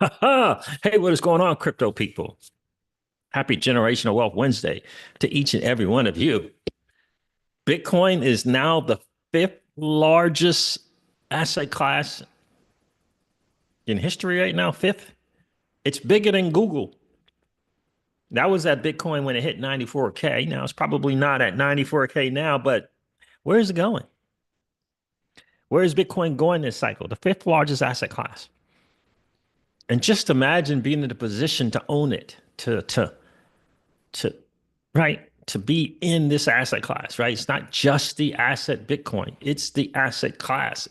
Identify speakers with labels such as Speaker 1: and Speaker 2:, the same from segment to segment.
Speaker 1: Hey, what is going on, crypto people? Happy Generational Wealth Wednesday to each and every one of you. Bitcoin is now the fifth largest asset class in history right now. Fifth. It's bigger than Google. That was at Bitcoin when it hit 94K. Now it's probably not at 94K now, but where is it going? Where is Bitcoin going this cycle? The fifth largest asset class. And just imagine being in the position to own it, to right to be in this asset class, right? It's not just the asset Bitcoin, it's the asset class.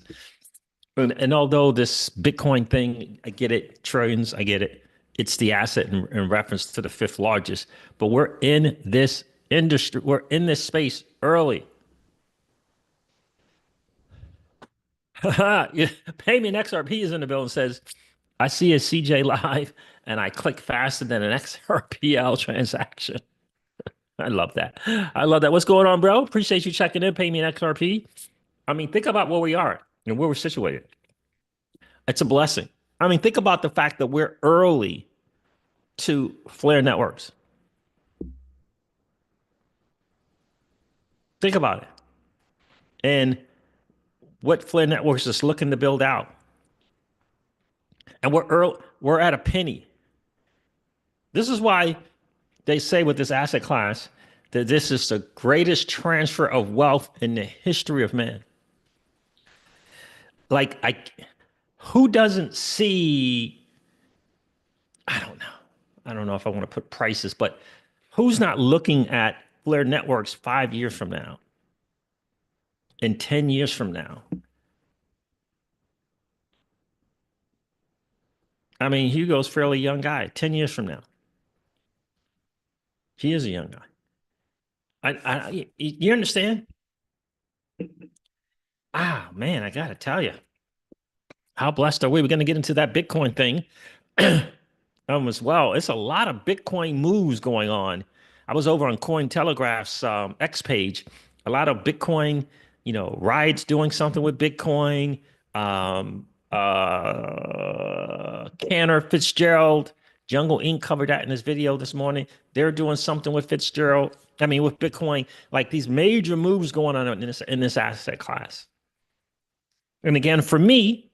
Speaker 1: And although this Bitcoin thing, I get it, trillions, I get it. It's the asset in reference to the fifth largest, but we're in this industry, we're in this space early. Yeah, Payment XRP is in the bill and says, I see a CJ live and I click faster than an XRPL transaction. I love that. I love that. What's going on, bro? Appreciate you checking in. Pay me an XRP. I mean, think about where we are and where we're situated. It's a blessing. I mean, think about the fact that we're early to Flare networks. Think about it. And what Flare networks is looking to build out. And we're at a penny. This is why they say with this asset class that this is the greatest transfer of wealth in the history of man. Like I who doesn't see, I don't know. I don't know if I want to put prices, but who's not looking at Flare Networks 5 years from now and 10 years from now? I mean, Hugo's a fairly young guy. 10 years from now, he is a young guy. You understand? Ah, man, I gotta tell you, how blessed are we? We're gonna get into that Bitcoin thing as well. It's a lot of Bitcoin moves going on. I was over on Cointelegraph's X page. A lot of Bitcoin, rides doing something with Bitcoin. Cantor Fitzgerald, Jungle Inc. covered that in his video this morning. They're doing something with Fitzgerald. I mean, with Bitcoin, like these major moves going on in this asset class. And again, for me,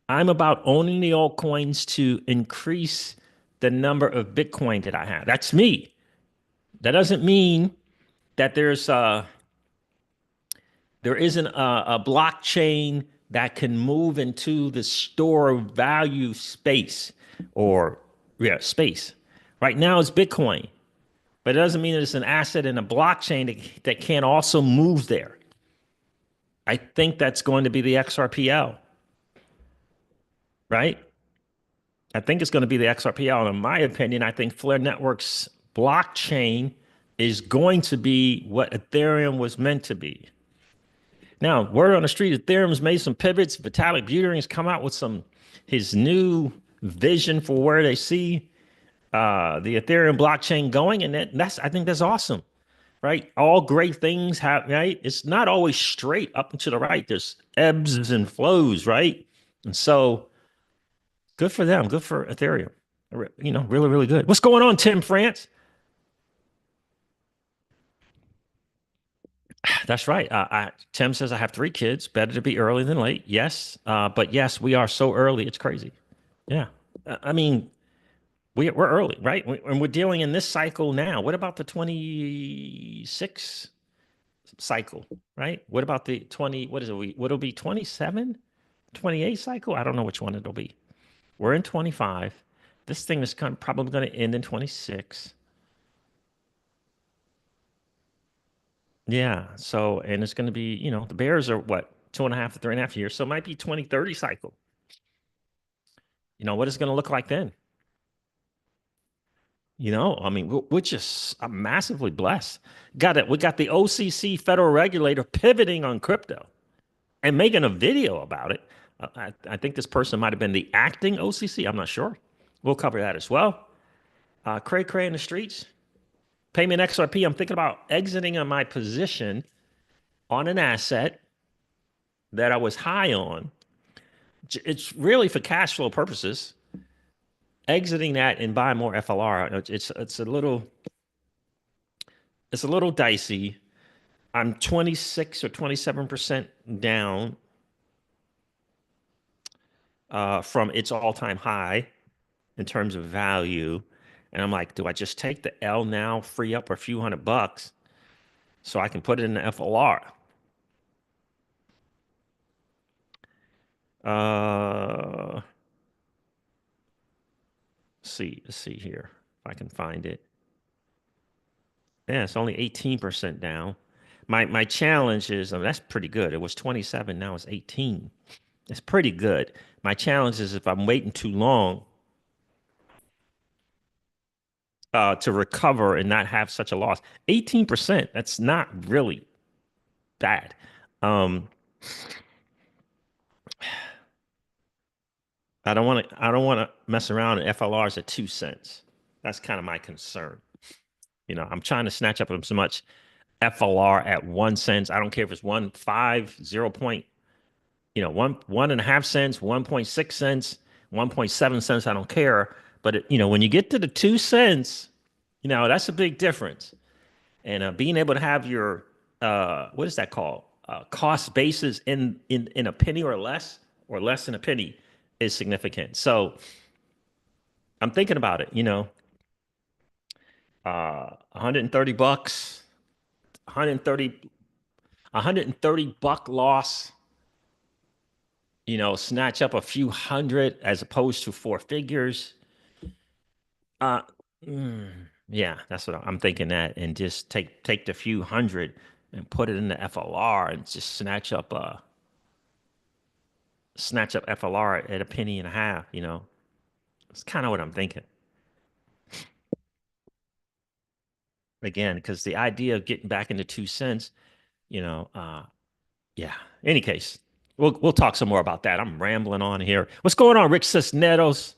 Speaker 1: I'm about owning the altcoins to increase the number of Bitcoin that I have. That's me. That doesn't mean that there isn't a blockchain that can move into the store of value space or space. Right now it's Bitcoin, but it doesn't mean that it's an asset in a blockchain that can't also move there. I think that's going to be the XRPL, right? I think it's going to be the XRPL. And in my opinion, I think Flare Networks blockchain is going to be what Ethereum was meant to be. Now, word on the street, Ethereum's made some pivots. Vitalik Buterin's come out with his new vision for where they see the Ethereum blockchain going, and I think that's awesome, right? All great things have, right? It's not always straight up and to the right. There's ebbs and flows, right? And so good for them. Good for Ethereum. Really, really good. What's going on, Tim France? That's right. Tim says I have three kids. Better to be early than late. Yes, but yes, we are so early. It's crazy. Yeah, I mean, we're early, right? And we're dealing in this cycle now. What about the 26 cycle, right? What about the 20? What is it? What'll be 27, 28 cycle? I don't know which one it'll be. We're in 25. This thing is probably going to end in 26. Yeah. So, and it's going to be, the Bears are what, 2.5 to 3.5 years. So it might be 2030 cycle. What is it going to look like then? I mean, we're just massively blessed. Got it. We got the OCC federal regulator pivoting on crypto and making a video about it. I think this person might have been the acting OCC. I'm not sure. We'll cover that as well. Cray Cray in the streets. Payment XRP. I'm thinking about exiting on my position on an asset that I was high on. It's really for cash flow purposes. exiting that and buying more FLR. It's a little dicey. I'm 26 or 27% down from its all-time high in terms of value. And I'm like, do I just take the L now, free up a few $100 so I can put it in the FLR? Uh, let's see here if I can find it. Yeah, it's only 18% down. My challenge is, I mean, that's pretty good. It was 27, now it's 18. It's pretty good. My challenge is if I'm waiting too long to recover and not have such a loss. 18%, that's not really bad. Um, I don't want to mess around in FLRs at 2 cents. That's kind of my concern. You know, I'm trying to snatch up so much FLR at 1 cent. I don't care if it's 1.5, 0. You know, 1.5 cents, 1.6 cents, 1.7 cents. I don't care. But you know, when you get to the 2 cents, you know, that's a big difference. And being able to have your what is that called? Cost basis in a penny or less than a penny is significant. So I'm thinking about it, you know, 130 bucks, 130, 130 buck loss, you know, snatch up a few hundred as opposed to four figures. Uh, mm, yeah, that's what I'm thinking that, and just take the few hundred and put it in the FLR and just snatch up FLR at a penny and a half. You know, it's kind of what I'm thinking. Again, because the idea of getting back into 2 cents, you know, yeah. Any case, we'll talk some more about that. I'm rambling on here. What's going on, Rich Cisneros?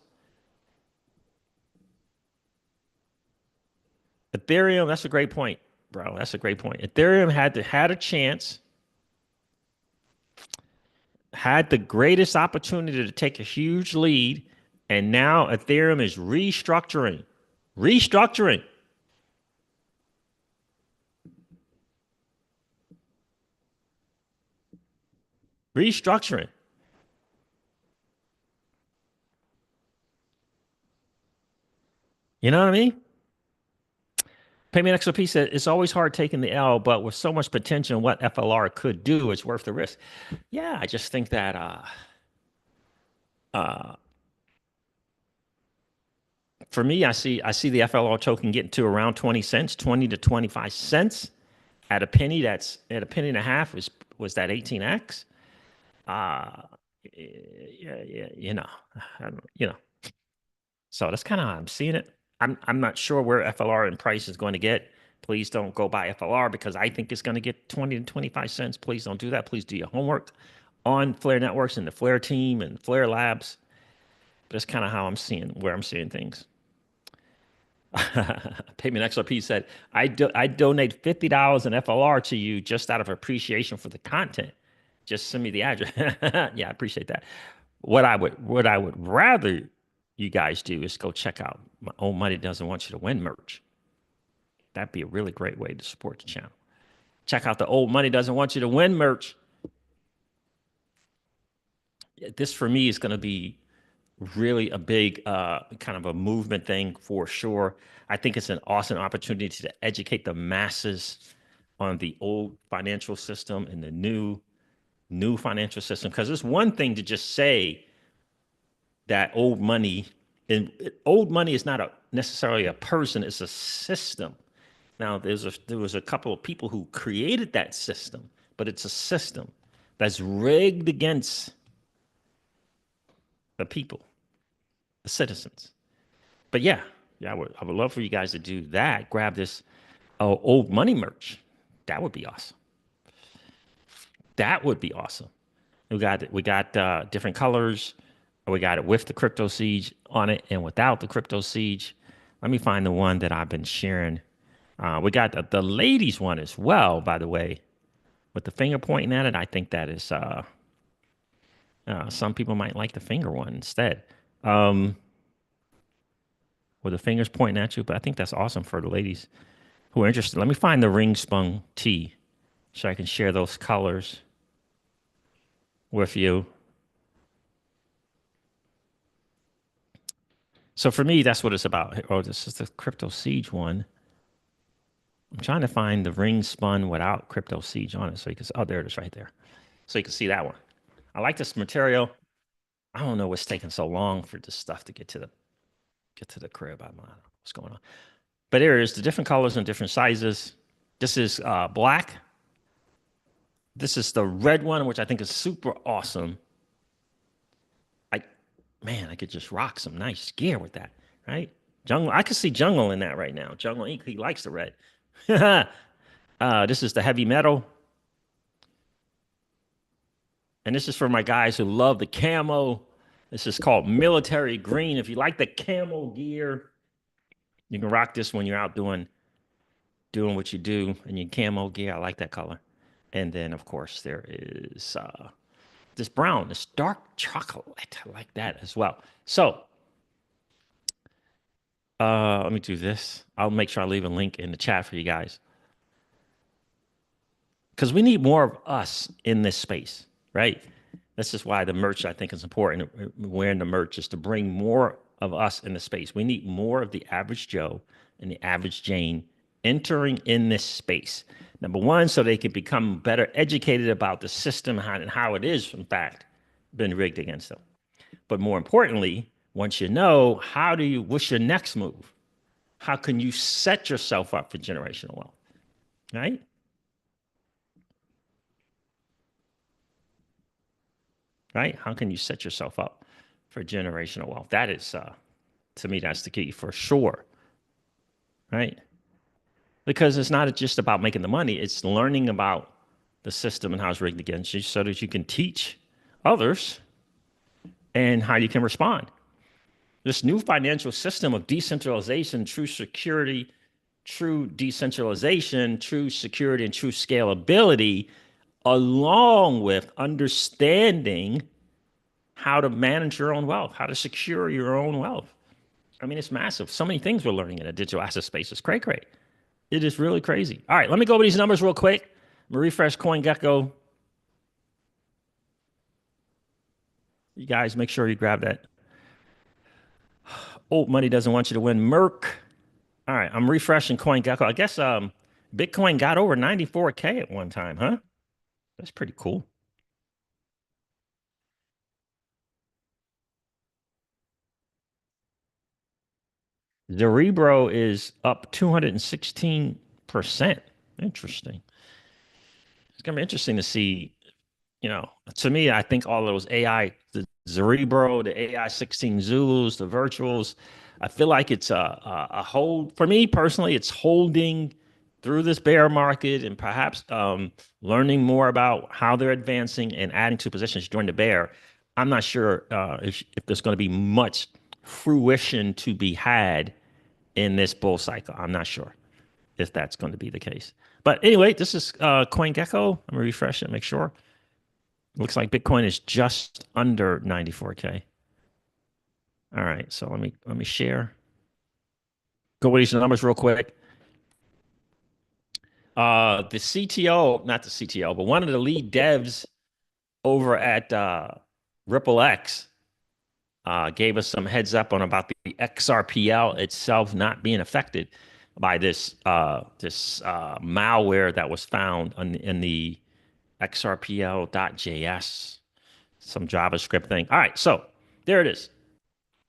Speaker 1: Ethereum. That's a great point, bro. That's a great point. Ethereum had a chance, had the greatest opportunity to take a huge lead, and now Ethereum is restructuring, restructuring. You know what I mean? Payment XRP said it's always hard taking the L, but with so much potential in what FLR could do, it's worth the risk. Yeah, I just think that uh, for me, I see the FLR token getting to around 20 cents, 20 to 25 cents at a penny. That's at a penny and a half was that 18x. Uh, yeah, you know, you know. So that's kind of how I'm seeing it. I'm not sure where FLR in price is going to get. Please don't go buy FLR because I think it's going to get 20 to 25 cents. Please don't do that. Please do your homework on Flare Networks and the Flare team and Flare Labs. But that's kind of how I'm seeing where I'm seeing things. Payment XRP said, I donate $50 in FLR to you just out of appreciation for the content. Just send me the address. Yeah, I appreciate that. What I would rather you guys do is go check out my Old Money Doesn't Want You to Win merch. That'd be a really great way to support the channel. Check out the Old Money Doesn't Want You to Win merch. This for me is going to be really a big kind of a movement thing for sure. I think it's an awesome opportunity to educate the masses on the old financial system and the new financial system. Because it's one thing to just say that old money, and old money is not necessarily a person, it's a system. Now, there was a couple of people who created that system, but it's a system that's rigged against the people, the citizens. But yeah, I would love for you guys to do that. Grab this old money merch. That would be awesome. That would be awesome. We got different colors. We got it with the crypto siege on it and without the crypto siege. Let me find the one that I've been sharing. We got the ladies one as well, by the way, with the finger pointing at it. I think that is some people might like the finger one instead. Um, with the fingers pointing at you. But I think that's awesome for the ladies who are interested. Let me find the ring spun tee so I can share those colors with you. So for me, that's what it's about. Oh, this is the Crypto Siege one. I'm trying to find the ring spun without Crypto Siege on it, so you can. Oh, there it is, right there. So you can see that one. I like this material. I don't know what's taking so long for this stuff to get to the crib. I don't know what's going on. But there it is, the different colors and different sizes. This is black. This is the red one, which I think is super awesome. I, man, I could just rock some nice gear with that, right? Jungle, I could see Jungle in that right now. Jungle Inc. He likes the red. This is the heavy metal, and this is for my guys who love the camo. This is called military green. If you like the camo gear, you can rock this when you're out doing what you do in your camo gear. I like that color. And then, of course, there is this brown, this dark chocolate. I like that as well. So let me do this. I'll make sure I leave a link in the chat for you guys because we need more of us in this space, right? This is why the merch I think is important. Wearing the merch is to bring more of us in the space. We need more of the average Joe and the average Jane entering in this space. Number one, so they can become better educated about the system and how it is, in fact, been rigged against them. But more importantly, once you know, what's your next move? How can you set yourself up for generational wealth, right? Right? How can you set yourself up for generational wealth? That is, to me, that's the key for sure, right? Because it's not just about making the money, it's learning about the system and how it's rigged against you so that you can teach others and how you can respond. This new financial system of decentralization, true security, true decentralization, true security, and true scalability, along with understanding how to manage your own wealth, how to secure your own wealth. I mean, it's massive. So many things we're learning in a digital asset space. It's cray. It is really crazy. All right, let me go over these numbers real quick. I'm gonna refresh CoinGecko. You guys make sure you grab that. Old money doesn't want you to win. Merc. All right, I'm refreshing CoinGecko. I guess Bitcoin got over 94K at one time, huh? That's pretty cool. Cerebro is up 216%. Interesting. It's gonna be interesting to see, to me, I think all those AI, the Cerebro, the AI 16 Zulus, the virtuals, I feel like it's a hold. For me personally, it's holding through this bear market and perhaps learning more about how they're advancing and adding to positions during the bear. I'm not sure if there's going to be much fruition to be had in this bull cycle. I'm not sure if that's going to be the case. But anyway, this is CoinGecko. I'm going to refresh it, make sure. Looks like Bitcoin is just under 94K. All right, so let me share. Go with these numbers real quick. The CTO, not the CTO, but one of the lead devs over at Ripple X gave us some heads up on about the XRPL itself not being affected by this malware that was found in the XRPL.js, some JavaScript thing. All right, so there it is.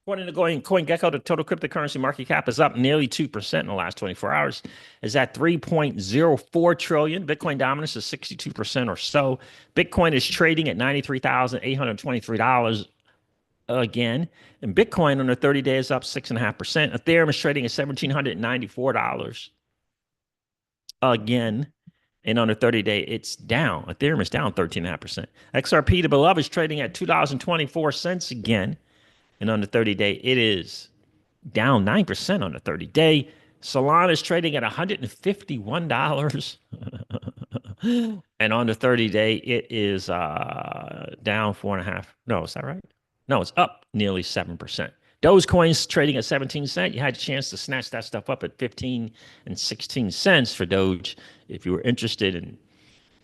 Speaker 1: According to CoinGecko, the total cryptocurrency market cap is up nearly 2% in the last 24 hours. Is at 3.04 trillion. Bitcoin dominance is 62% or so. Bitcoin is trading at $93,823 again. And Bitcoin on the 30-day is up 6.5%. Ethereum is trading at $1,794 again. And on the 30-day, it's down. Ethereum is down 13.5%. XRP, the beloved, is trading at $2.24 again. And on the 30-day, it is down 9% on the 30-day. Solana is trading at $151. And on the 30-day, it is down 4.5. No, is that right? No, it's up nearly 7%. Dogecoin's trading at 17 cents. You had a chance to snatch that stuff up at 15 and 16 cents for Doge if you were interested in.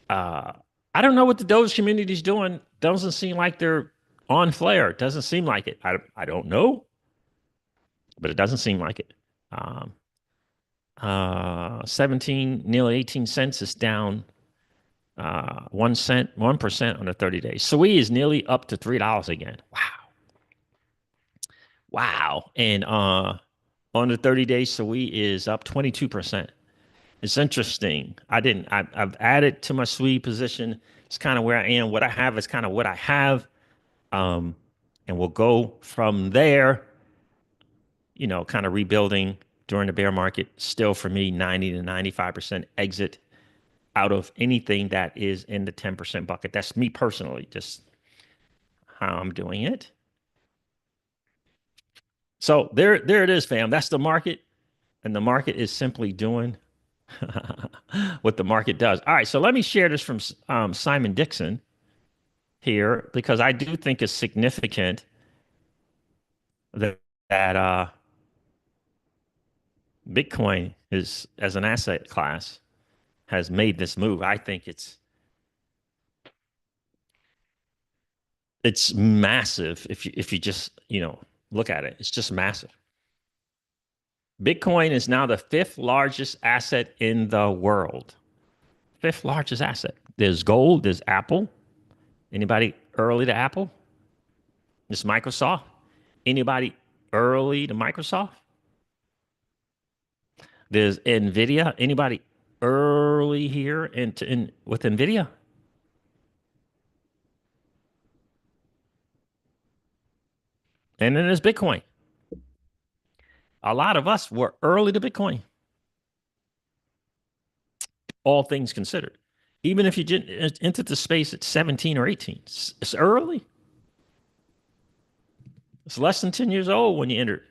Speaker 1: Uh, I don't know what the Doge community is doing. Doesn't seem like they're on flare. Doesn't seem like it. I don't know, but it doesn't seem like it. Um, 17, nearly 18 cents is down 1 cent, 1% on the 30 days. SWE is nearly up to $3 again. Wow. Wow. And on the 30 days, SWE is up 22%. It's interesting. I've added to my SWE position. It's kind of where I am. What I have is kind of what I have. Um, and we'll go from there, kind of rebuilding during the bear market. Still for me, 90 to 95% exit out of anything that is in the 10% bucket. That's me personally, just how I'm doing it. So there it is, fam. That's the market. And the market is simply doing what the market does. All right. So let me share this from Simon Dixon here, because I do think it's significant that Bitcoin is, as an asset class, has made this move. I think it's massive if you just look at it. It's just massive. Bitcoin is now the fifth largest asset in the world. Fifth largest asset. There's gold. There's Apple. Anybody early to Apple? It's Microsoft. Anybody early to Microsoft? There's Nvidia. Anybody early here with Nvidia? And then there's Bitcoin. A lot of us were early to Bitcoin, all things considered. Even if you didn't enter the space at 17 or 18, it's early. It's less than 10 years old when you entered.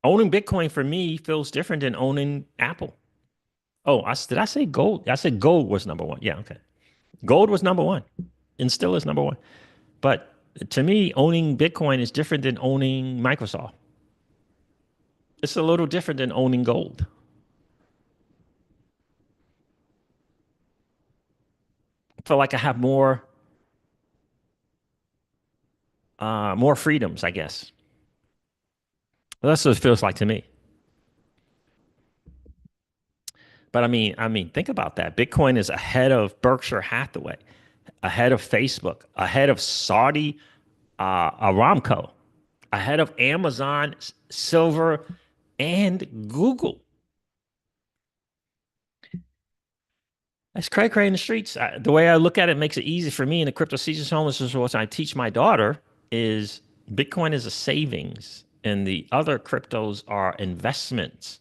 Speaker 1: Owning Bitcoin for me feels different than owning Apple. Oh, did I say gold? I said gold was number one. Yeah, okay. Gold was number one and still is number one. But to me, owning Bitcoin is different than owning Microsoft. It's a little different than owning gold. I feel like I have more freedoms, I guess. That's what it feels like to me. But I mean, think about that. Bitcoin is ahead of Berkshire Hathaway, ahead of Facebook, ahead of Saudi Aramco, ahead of Amazon, Silver, and Google. That's cray cray in the streets. The way I look at it makes it easy for me in the crypto season home. This is what I teach my daughter: is Bitcoin is a savings, and the other cryptos are investments.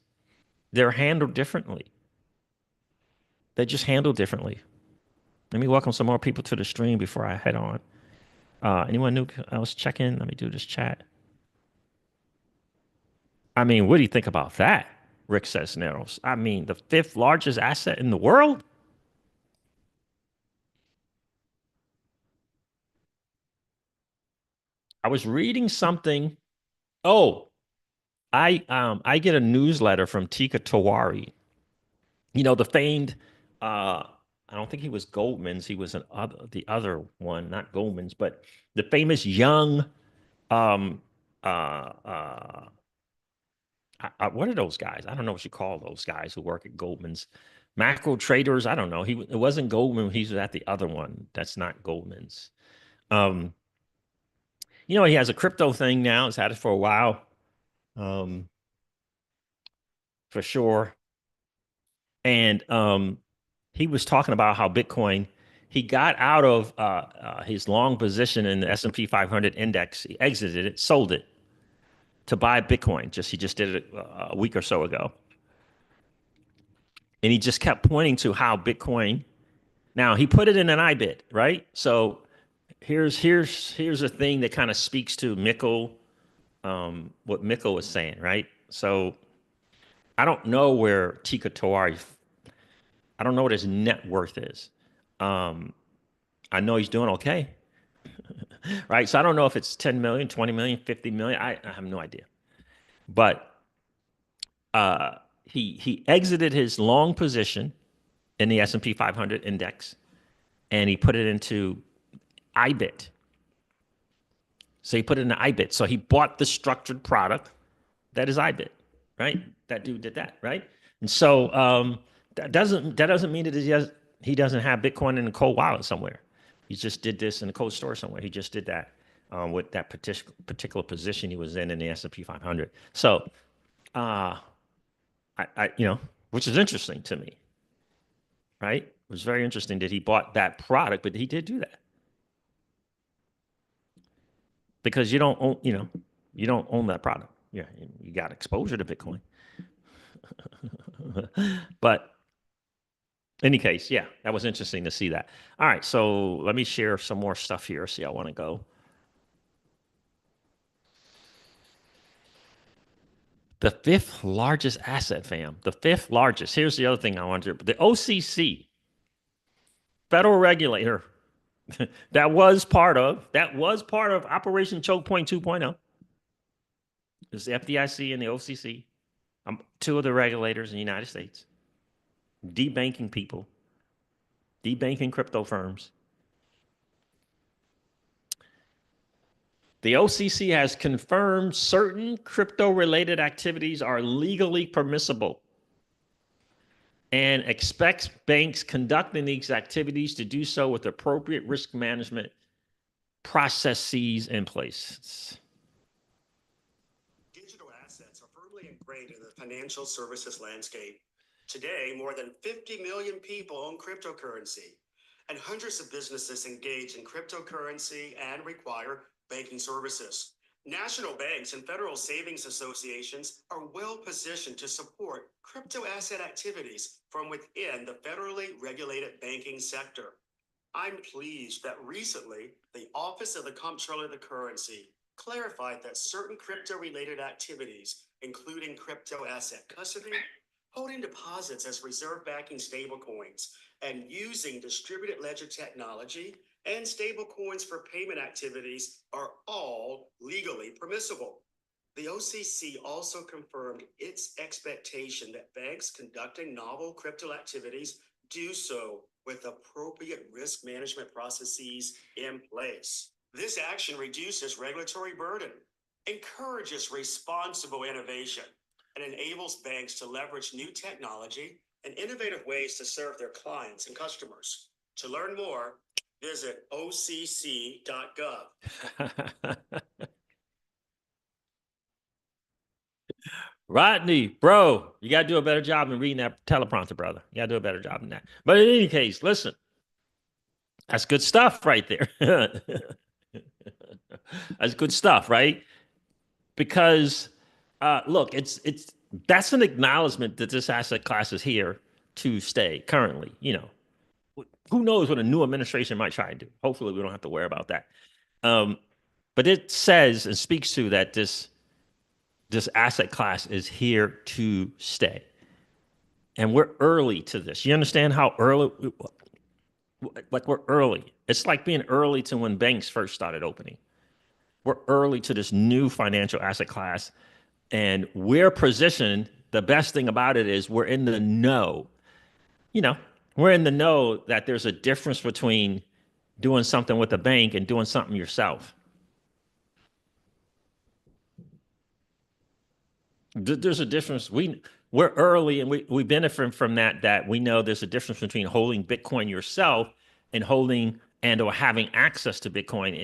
Speaker 1: They're handled differently. They're just handled differently. Let me welcome some more people to the stream before I head on. Anyone new else check in? Let me do this chat. I mean, what do you think about that? Rick says Narrows. I mean, the fifth largest asset in the world. I was reading something. Oh, I get a newsletter from Tika Tawari. The famed. I don't think he was Goldman's. He was the other one, not Goldman's, but the famous young. Um, uh, uh, what are those guys? I don't know what you call those guys who work at Goldman's. Macro traders. I don't know. It wasn't Goldman. He was at the other one. That's not Goldman's. Um, he has a crypto thing now. He's had it for a while, um, for sure. And he was talking about how Bitcoin. He got out of his long position in the S&P 500 index. He exited it, sold it to buy Bitcoin. He just did it a week or so ago, and he just kept pointing to how Bitcoin. Now he put it in an IBIT, right? So here's a thing that kind of speaks to Mikkel, what Mikkel was saying, right? So I don't know where Tika Tawari, I don't know what his net worth is. Um, I know he's doing okay, right? So I don't know if it's 10 million, 20 million, 50 million. I have no idea. But uh, he exited his long position in the S&P 500 index and he put it into IBIT. So he put it in IBIT. So he bought the structured product that is IBIT, right? That dude did that, right? And so that doesn't mean that he doesn't have Bitcoin in a cold wallet somewhere. He just did this in a cold store somewhere. He just did that with that particular position he was in the S&P 500. So uh, which is interesting to me, right? It was very interesting that he bought that product, but he did do that because you don't own that product. Yeah, you got exposure to Bitcoin, but in any case, yeah, that was interesting to see that. All right, so let me share some more stuff here. See, I want to go. The fifth largest asset, fam. The fifth largest. Here's the other thing I want to. The OCC, federal regulator, that was part of Operation Choke Point 2.0. There's the FDIC and the OCC, two of the regulators in the United States, debanking people, debanking crypto firms. The OCC has confirmed certain crypto related activities are legally permissible and expects banks conducting these activities to do so with appropriate risk management processes in place.
Speaker 2: Digital assets are firmly ingrained in the financial services landscape. Today, more than 50 million people own cryptocurrency, and hundreds of businesses engage in cryptocurrency and require banking services. National banks and federal savings associations are well positioned to support crypto asset activities from within the federally regulated banking sector. I'm pleased that recently the Office of the Comptroller of the Currency clarified that certain crypto-related activities, including crypto asset custody, holding deposits as reserve backing stablecoins, and using distributed ledger technology and stablecoins for payment activities are all legally permissible. The OCC also confirmed its expectation that banks conducting novel crypto activities do so with appropriate risk management processes in place. This action reduces regulatory burden, encourages responsible innovation, and enables banks to leverage new technology and innovative ways to serve their clients and customers. To learn more, visit occ.gov.
Speaker 1: Rodney, bro, you got to do a better job in reading that teleprompter, brother. You got to do a better job than that. But in any case, listen, that's good stuff right there. That's good stuff, right? Because look, it's that's an acknowledgement that this asset class is here to stay currently. Who knows what a new administration might try and do? Hopefully, we don't have to worry about that. Um, but it says and speaks to that this asset class is here to stay. And we're early to this. You understand how early, like we're early. It's like being early to when banks first started opening. We're early to this new financial asset class and we're positioned. The best thing about it is we're in the know. You know, we're in the know that there's a difference between doing something with a bank and doing something yourself. There's a difference. We're early and we benefit from that we know there's a difference between holding Bitcoin yourself and holding and or having access to Bitcoin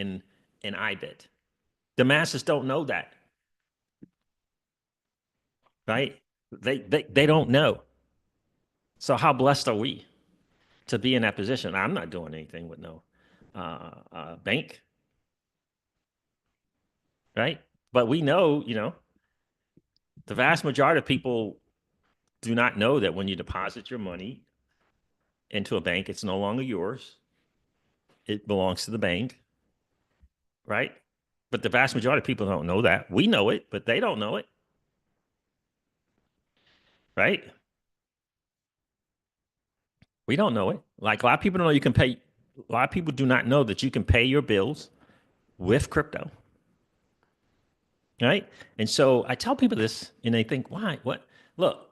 Speaker 1: in IBIT. The masses don't know that, right? They don't know. So how blessed are we to be in that position? I'm not doing anything with no bank, right? But we know, the vast majority of people do not know that when you deposit your money into a bank, it's no longer yours. It belongs to the bank, right? But the vast majority of people don't know that. We know it, but they don't know it, right? We don't know it. Like a lot of people don't know you can pay. A lot of people do not know that you can pay your bills with crypto, right? And so I tell people this, and they think, "Why? What? Look,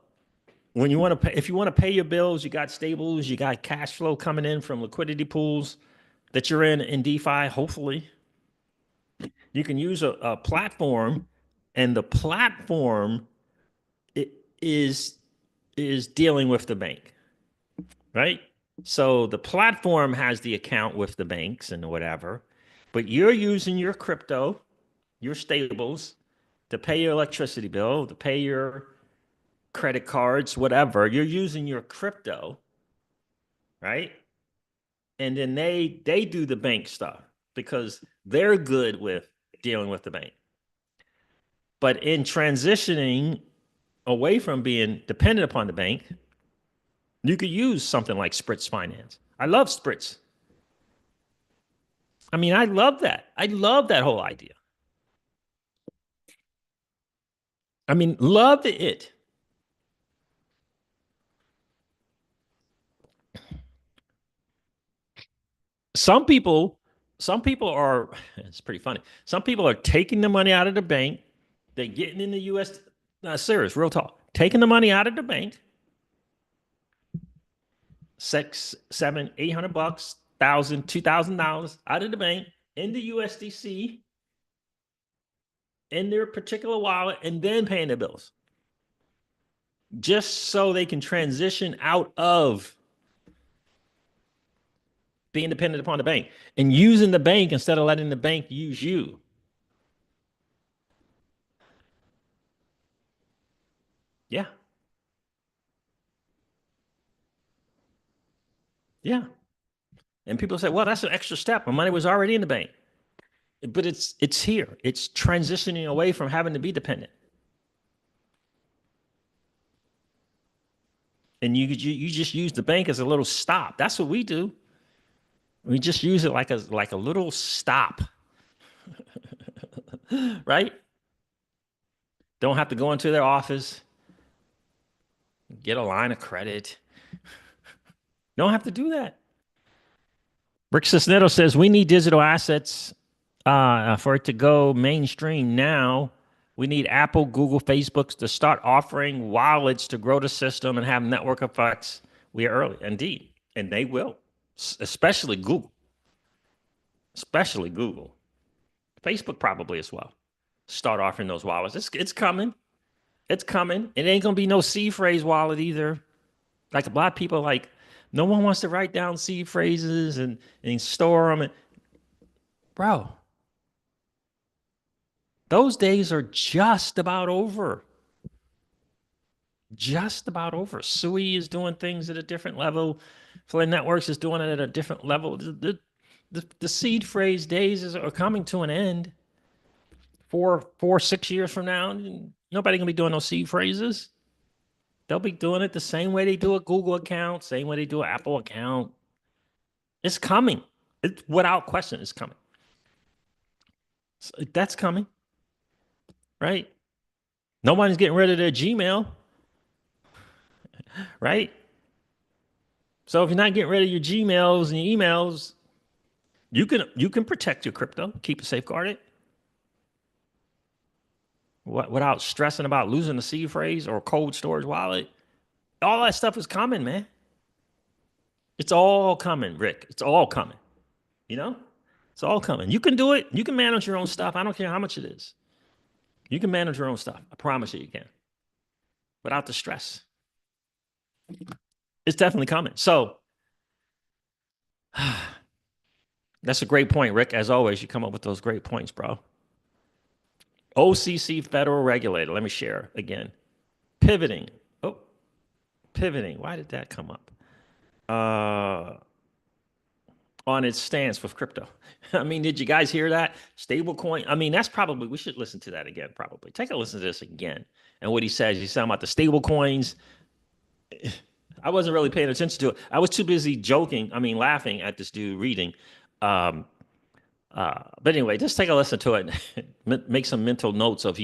Speaker 1: when you want to pay, if you want to pay your bills, you got stables, you got cash flow coming in from liquidity pools that you're in DeFi. Hopefully, you can use a platform, and the platform is is dealing with the bank, right? So the platform has the account with the banks and whatever, but you're using your crypto, your stables, to pay your electricity bill, to pay your credit cards, whatever. You're using your crypto, right? And then they do the bank stuff because they're good with dealing with the bank. But in transitioning away from being dependent upon the bank, you could use something like Spritz Finance. I love Spritz. I mean, I love that. I love that whole idea. I mean, love it. Some people, some people are, it's pretty funny. Some people are taking the money out of the bank. They're getting in the US, no, serious, real talk. Taking the money out of the bank, six, seven, $800, thousand, $2,000 out of the bank in the USDC in their particular wallet, and then paying their bills, just so they can transition out of being dependent upon the bank and using the bank instead of letting the bank use you. Yeah. Yeah. And people say, well, that's an extra step. My money was already in the bank. But it's here. It's transitioning away from having to be dependent. And you just use the bank as a little stop. That's what we do. We just use it like a little stop, right? Don't have to go into their office, get a line of credit. Don't have to do that. Rick Cisneros says we need digital assets for it to go mainstream now. We need Apple, Google, Facebooks to start offering wallets to grow the system and have network effects. We are early, indeed, and they will, especially Google, especially Google, Facebook probably as well. Start offering those wallets. It's coming. It's coming. It ain't gonna be no seed phrase wallet either. Like a lot of people, like no one wants to write down seed phrases and store them. And, bro, those days are just about over. Just about over. Sui is doing things at a different level. Flynn Networks is doing it at a different level. The seed phrase days are coming to an end. 6 years from now, nobody gonna be doing those seed phrases. They'll be doing it the same way they do a Google account, same way they do an Apple account. It's coming. It's without question, it's coming. That's coming, right? Nobody's getting rid of their Gmail, right? So if you're not getting rid of your Gmails and your emails, you can protect your crypto, keep it safeguarded, without stressing about losing a seed phrase or cold storage wallet. All that stuff is coming, man. It's all coming, Rick. It's all coming. You know, it's all coming. You can do it. You can manage your own stuff. I don't care how much it is. You can manage your own stuff. I promise you can, without the stress. It's definitely coming. So that's a great point, Rick. As always, you come up with those great points, bro. OCC federal regulator. Let me share again. Pivoting. Oh, pivoting. Why did that come up? On its stance with crypto. I mean, did you guys hear that? Stablecoin. I mean, that's probably, we should listen to that again, probably. Take a listen to this again. And what he says, he's talking about the stable coins. I wasn't really paying attention to it. I was too busy joking, I mean, laughing at this dude reading. Um, but anyway, just take a listen to it and make some mental notes of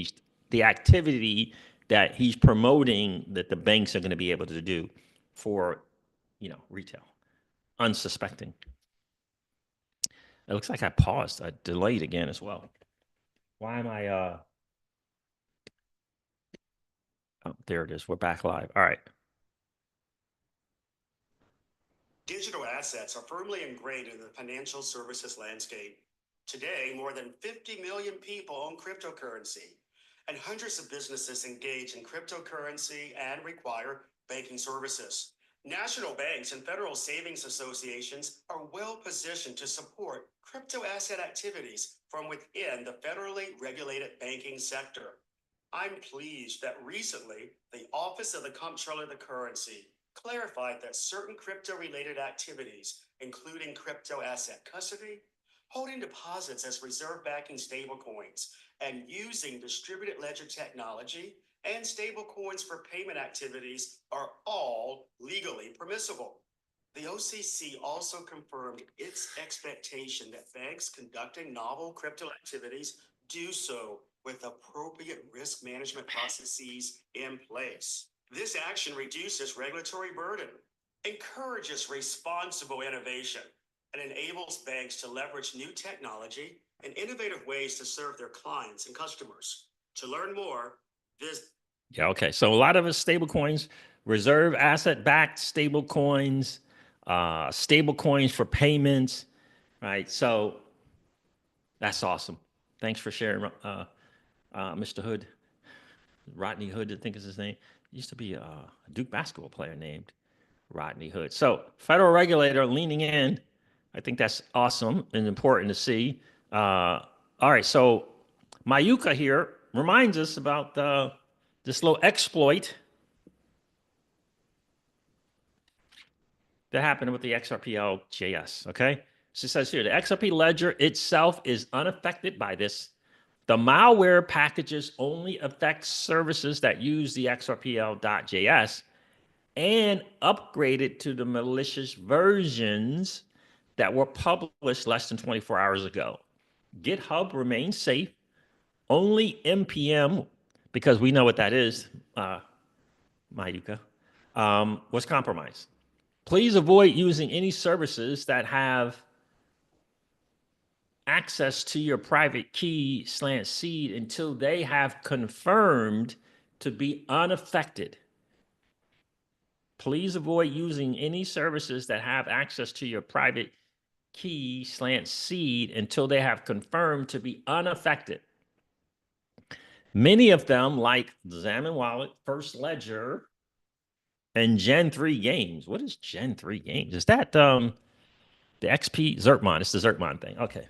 Speaker 1: the activity that he's promoting that the banks are going to be able to do for retail, unsuspecting. It looks like I paused. I delayed again as well. Why am I? Oh, there it is. We're back live. All right.
Speaker 2: Digital assets are firmly ingrained in the financial services landscape. Today, more than 50 million people own cryptocurrency, and hundreds of businesses engage in cryptocurrency and require banking services. National banks and federal savings associations are well positioned to support crypto asset activities from within the federally regulated banking sector. I'm pleased that recently the Office of the Comptroller of the Currency clarified that certain crypto-related activities, including crypto asset custody, holding deposits as reserve backing stablecoins, and using distributed ledger technology and stablecoins for payment activities are all legally permissible. The OCC also confirmed its expectation that banks conducting novel crypto activities do so with appropriate risk management processes in place. This action reduces regulatory burden, encourages responsible innovation, and enables banks to leverage new technology and innovative ways to serve their clients and customers. To learn more, visit.
Speaker 1: Yeah. Okay. So a lot of us stable coins, reserve asset backed stable coins, stable coins for payments, right? So that's awesome. Thanks for sharing, Mr. Hood. Rodney Hood, I think is his name. Used to be a Duke basketball player named Rodney Hood. So federal regulator leaning in. I think that's awesome and important to see. All right, so Mayuka here reminds us about this little exploit that happened with the XRPL JS. Okay, she says here the XRP ledger itself is unaffected by this. The malware packages only affect services that use the XRPL.js and upgraded to the malicious versions that were published less than 24 hours ago. GitHub remains safe. Only NPM, because we know what that is, Mayuka, was compromised. Please avoid using any services that have access to your private key /seed until they have confirmed to be unaffected. Please avoid using any services that have access to your private key /seed until they have confirmed to be unaffected. Many of them, like Xamin Wallet, First Ledger, and Gen 3 Games. What is Gen 3 Games? Is that the XP Zertmon? It's the Zertmon thing. Okay.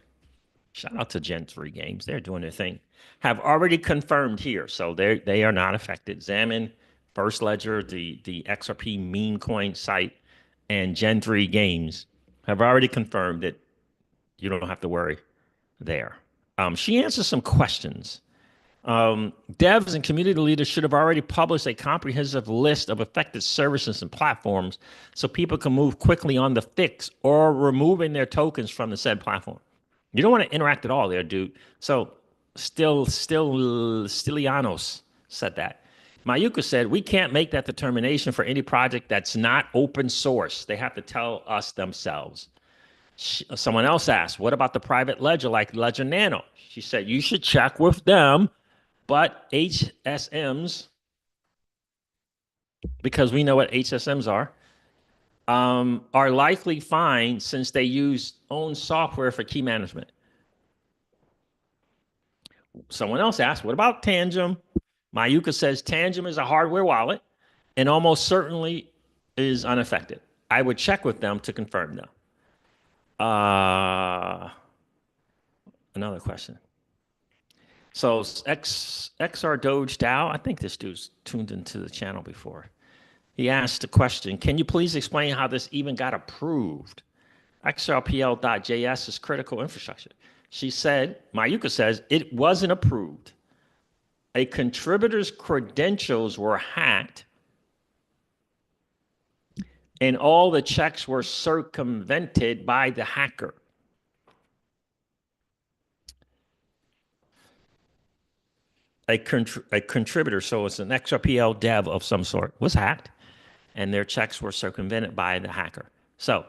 Speaker 1: Shout out to Gen 3 Games. They're doing their thing. Have already confirmed here. So they are not affected. Xamin, First Ledger, the XRP meme coin site, and Gen 3 Games have already confirmed that you don't have to worry there. She answers some questions. Devs and community leaders should have already published a comprehensive list of affected services and platforms so people can move quickly on the fix or removing their tokens from the said platform. You don't want to interact at all there, dude. So Stilianos said that. Mayuka said, we can't make that determination for any project that's not open source. They have to tell us themselves. Someone else asked, what about the private ledger like Ledger Nano? She said, you should check with them, but HSMs, because we know what HSMs are likely fine since they use own software for key management. Someone else asked, what about Tangem? Mayuka says Tangem is a hardware wallet and almost certainly is unaffected. I would check with them to confirm though. Another question. So XR Doge DAO, I think this dude's tuned into the channel before. He asked a question, can you please explain how this even got approved? XRPL.js is critical infrastructure. She said, Mayuka says, it wasn't approved. A contributor's credentials were hacked and all the checks were circumvented by the hacker. A contributor, so it's an XRPL dev of some sort, was hacked and their checks were circumvented by the hacker. So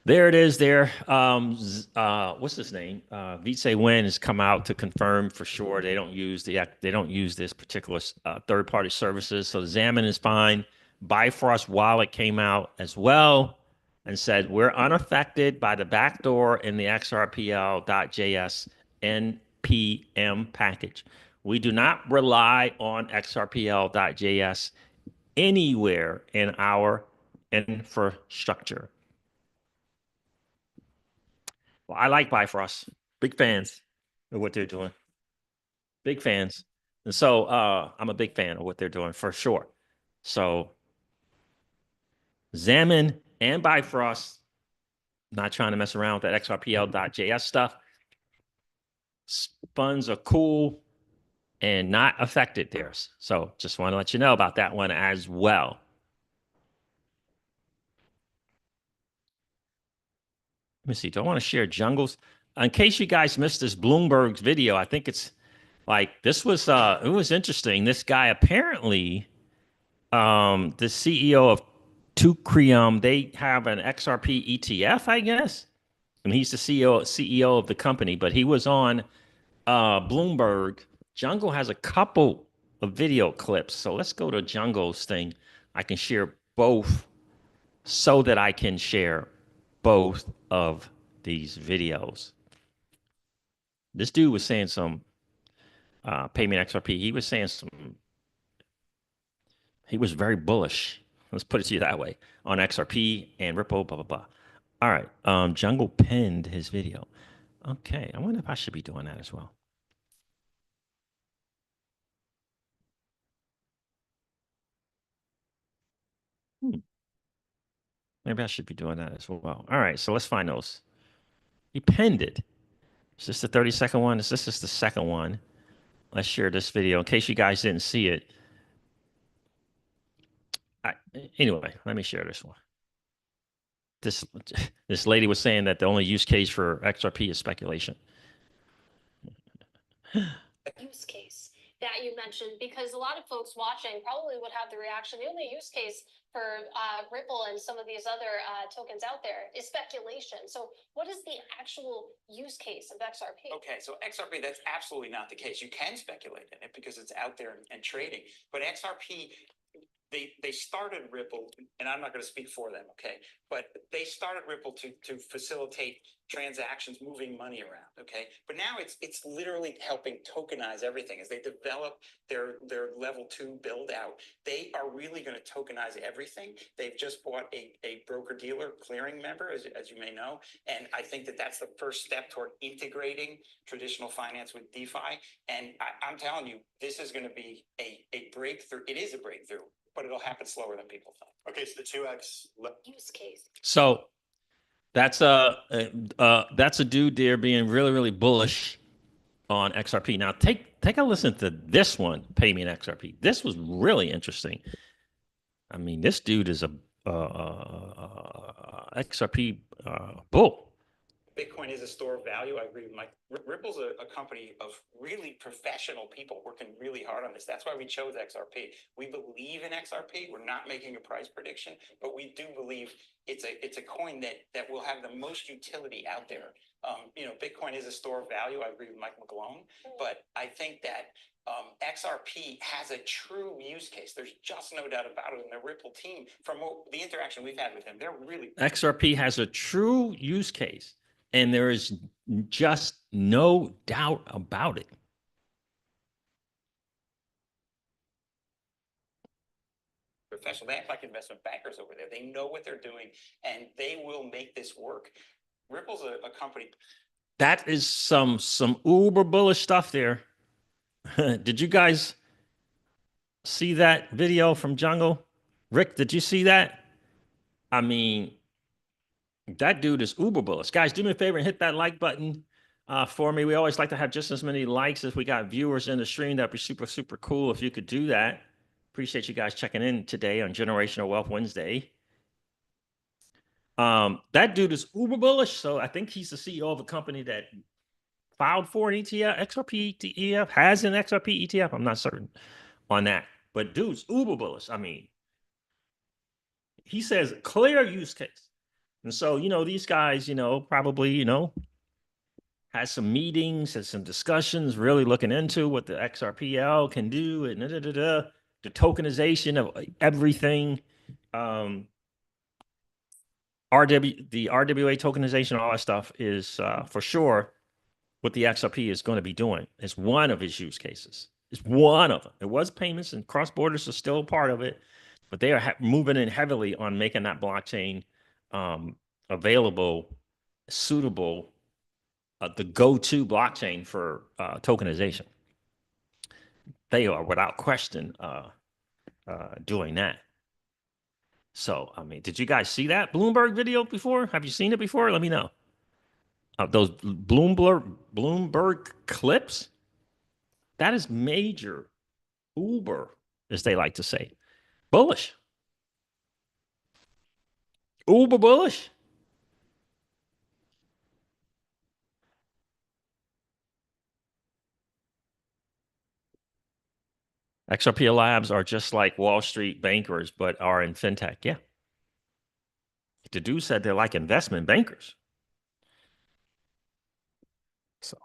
Speaker 1: there it is there. What's his name? Vice Nguyen has come out to confirm for sure they don't use this particular third-party services. So Xamin is fine. Bifrost Wallet came out as well and said we're unaffected by the backdoor in the XRPL.js NPM package. We do not rely on XRPL.js anywhere in our infrastructure. Well, I like Bifrost. Big fans of what they're doing. Big fans. And so I'm a big fan of what they're doing for sure. So Xamin and Bifrost, not trying to mess around with that XRPL.js stuff. Funds are cool and not affected there. So just want to let you know about that one as well. Let me see. Do I want to share Jungles? In case you guys missed this Bloomberg's video, I think it's like this was it was interesting. This guy apparently, the CEO of Tucrium, they have an XRP ETF, I guess. And he's the CEO of the company, but he was on Bloomberg. Jungle has a couple of video clips. So let's go to Jungle's thing. I can share both so that I can share both of these videos. This dude was saying some payment XRP. He was saying he was very bullish. Let's put it to you that way on XRP and Ripple, blah, blah, blah. All right. Jungle pinned his video. Okay. I wonder if I should be doing that as well. Maybe I should be doing that as well. All right. So let's find those. He pinned it. Is this the 30-second one? Is this the second one? Let's share this video in case you guys didn't see it. Anyway, let me share this one. This lady was saying that the only use case for XRP is speculation.
Speaker 3: Use case that you mentioned, because a lot of folks watching probably would have the reaction, the only use case for Ripple and some of these other tokens out there is speculation. So what is the actual use case of XRP?
Speaker 4: Okay, so XRP, that's absolutely not the case. You can speculate in it because it's out there and trading. But XRP, they started Ripple, and I'm not going to speak for them, okay? But they started Ripple to facilitate transactions, moving money around, okay? But now it's literally helping tokenize everything as they develop their level 2 build out. They are really going to tokenize everything. They've just bought a broker dealer clearing member, as you may know, and I think that's the first step toward integrating traditional finance with DeFi. And I'm telling you, this is going to be a breakthrough. It is a breakthrough, but it'll happen slower than people thought.
Speaker 2: Okay, so the 2x
Speaker 3: use case.
Speaker 1: So that's a dude there being really, really bullish on XRP. Now take a listen to this one, Payment XRP. This was really interesting. I mean, this dude is a XRP bull.
Speaker 4: Bitcoin is a store of value. I agree with Mike. Ripple's a company of really professional people working really hard on this. That's why we chose XRP. We believe in XRP. We're not making a price prediction, but we do believe it's a coin that will have the most utility out there. Bitcoin is a store of value. I agree with Mike McGlone, but I think that XRP has a true use case. There's just no doubt about it. And the Ripple team, from the interaction we've had with them, they're really...
Speaker 1: XRP has a true use case. And there is just no doubt about it.
Speaker 4: Professional, they act like investment bankers over there. They know what they're doing, and they will make this work. Ripple's a company.
Speaker 1: That is some uber bullish stuff there. Did you guys see that video from Jungle? Rick, did you see that? I mean, that dude is uber bullish. Guys, do me a favor and hit that like button for me. We always like to have just as many likes as we got viewers in the stream. That'd be super, super cool if you could do that. Appreciate you guys checking in today on Generational Wealth Wednesday. That dude is uber bullish. So I think he's the CEO of a company that filed for an ETF, XRP ETF, has an XRP ETF. I'm not certain on that. But dude's uber bullish. I mean, he says clear use case. And so, these guys, probably, had some meetings, had some discussions, really looking into what the XRPL can do and the tokenization of everything. The RWA tokenization, all that stuff is for sure what the XRP is going to be doing. It's one of its use cases. It's one of them. It was payments and cross borders are still a part of it, but they are moving in heavily on making that blockchain available, suitable, the go-to blockchain for tokenization. They are without question doing that. So, I mean, did you guys see that Bloomberg video before? Have you seen it before? Let me know. Those Bloomberg clips, that is major uber, as they like to say, bullish. Uber bullish. XRP labs are just like Wall Street bankers, but are in fintech. Yeah. The dude said they're like investment bankers. So,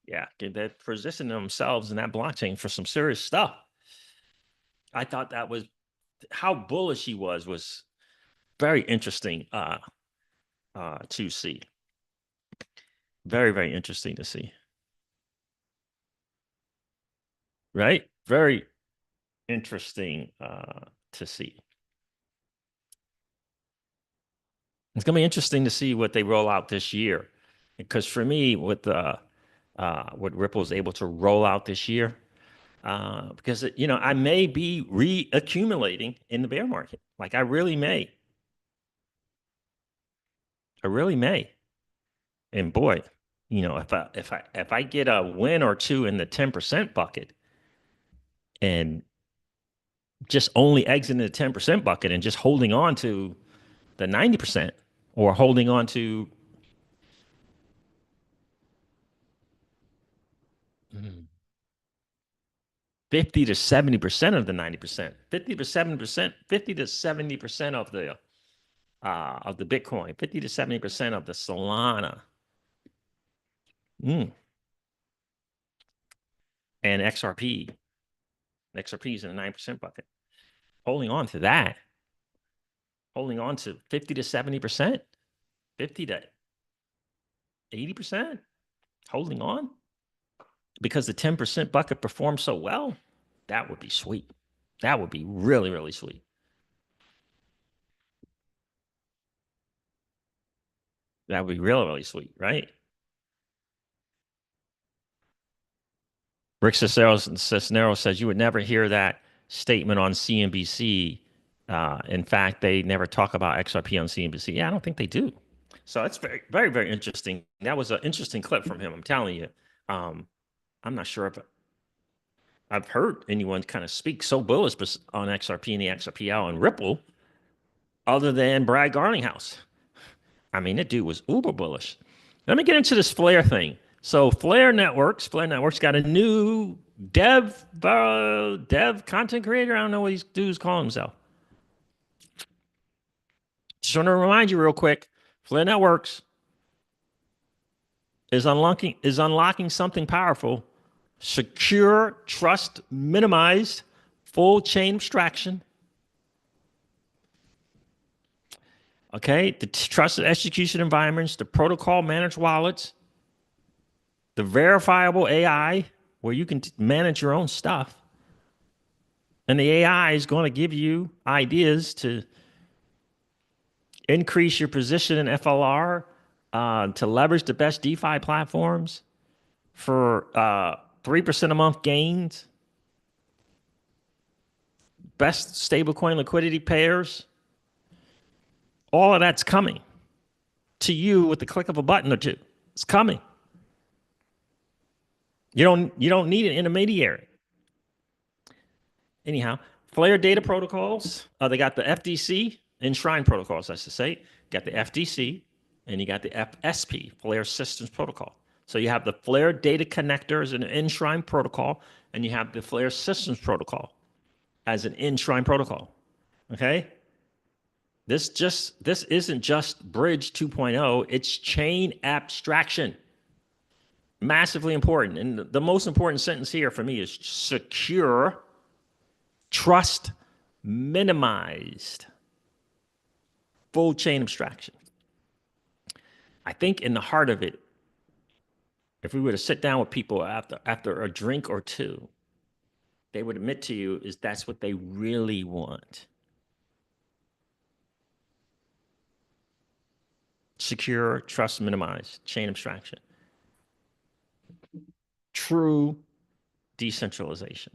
Speaker 1: yeah, they're positioning themselves in that blockchain for some serious stuff. I thought that was how bullish he was very interesting to see. Very, very interesting to see. Right? Very interesting to see. It's going to be interesting to see what they roll out this year. Because for me, what Ripple is able to roll out this year, because I may be reaccumulating in the bear market. Like I really may. I really may. And boy, if I get a win or two in the 10% bucket and just only exiting the 10% bucket and just holding on to the 90% or holding on to 50 to 70% of the 90%, 50 to 70%, 50 to 70% of the Bitcoin, 50 to 70% of the Solana. And XRP. XRP is in the 9% bucket. Holding on to that. Holding on to 50 to 70%, 50 to 80%. Holding on. Because the 10% bucket performed so well, that would be sweet. That would be really, really sweet. That would be really, really sweet, right? Rick Cisneros says you would never hear that statement on CNBC. In fact, they never talk about XRP on CNBC. Yeah, I don't think they do. So that's very, very, very interesting. That was an interesting clip from him. I'm telling you. I'm not sure if I've heard anyone kind of speak so bullish on XRP and the XRPL and Ripple other than Brad Garlinghouse. I mean, that dude was uber bullish. Let me get into this Flare thing. So Flare Networks got a new dev content creator. I don't know what these dudes call himself. Just want to remind you real quick, Flare Networks is unlocking something powerful: secure, trust minimized, full chain abstraction. Okay, the trusted execution environments, the protocol managed wallets, the verifiable AI where you can manage your own stuff. And the AI is going to give you ideas to increase your position in FLR, to leverage the best DeFi platforms for 3% a month gains, best stablecoin liquidity pairs. All of that's coming to you with the click of a button or two. It's coming. You don't need an intermediary. Anyhow, Flare data protocols. They got the FDC enshrined protocols, I should say. Got the FDC and you got the FSP, Flare Systems Protocol. So you have the Flare data connector as an enshrined protocol, and you have the Flare Systems Protocol as an enshrined protocol. Okay. This isn't just bridge 2.0, it's chain abstraction. Massively important. And the most important sentence here for me is secure, trust minimized, full chain abstraction. I think in the heart of it, if we were to sit down with people after a drink or two, they would admit to you is that's what they really want. Secure, trust minimized, chain abstraction. True decentralization.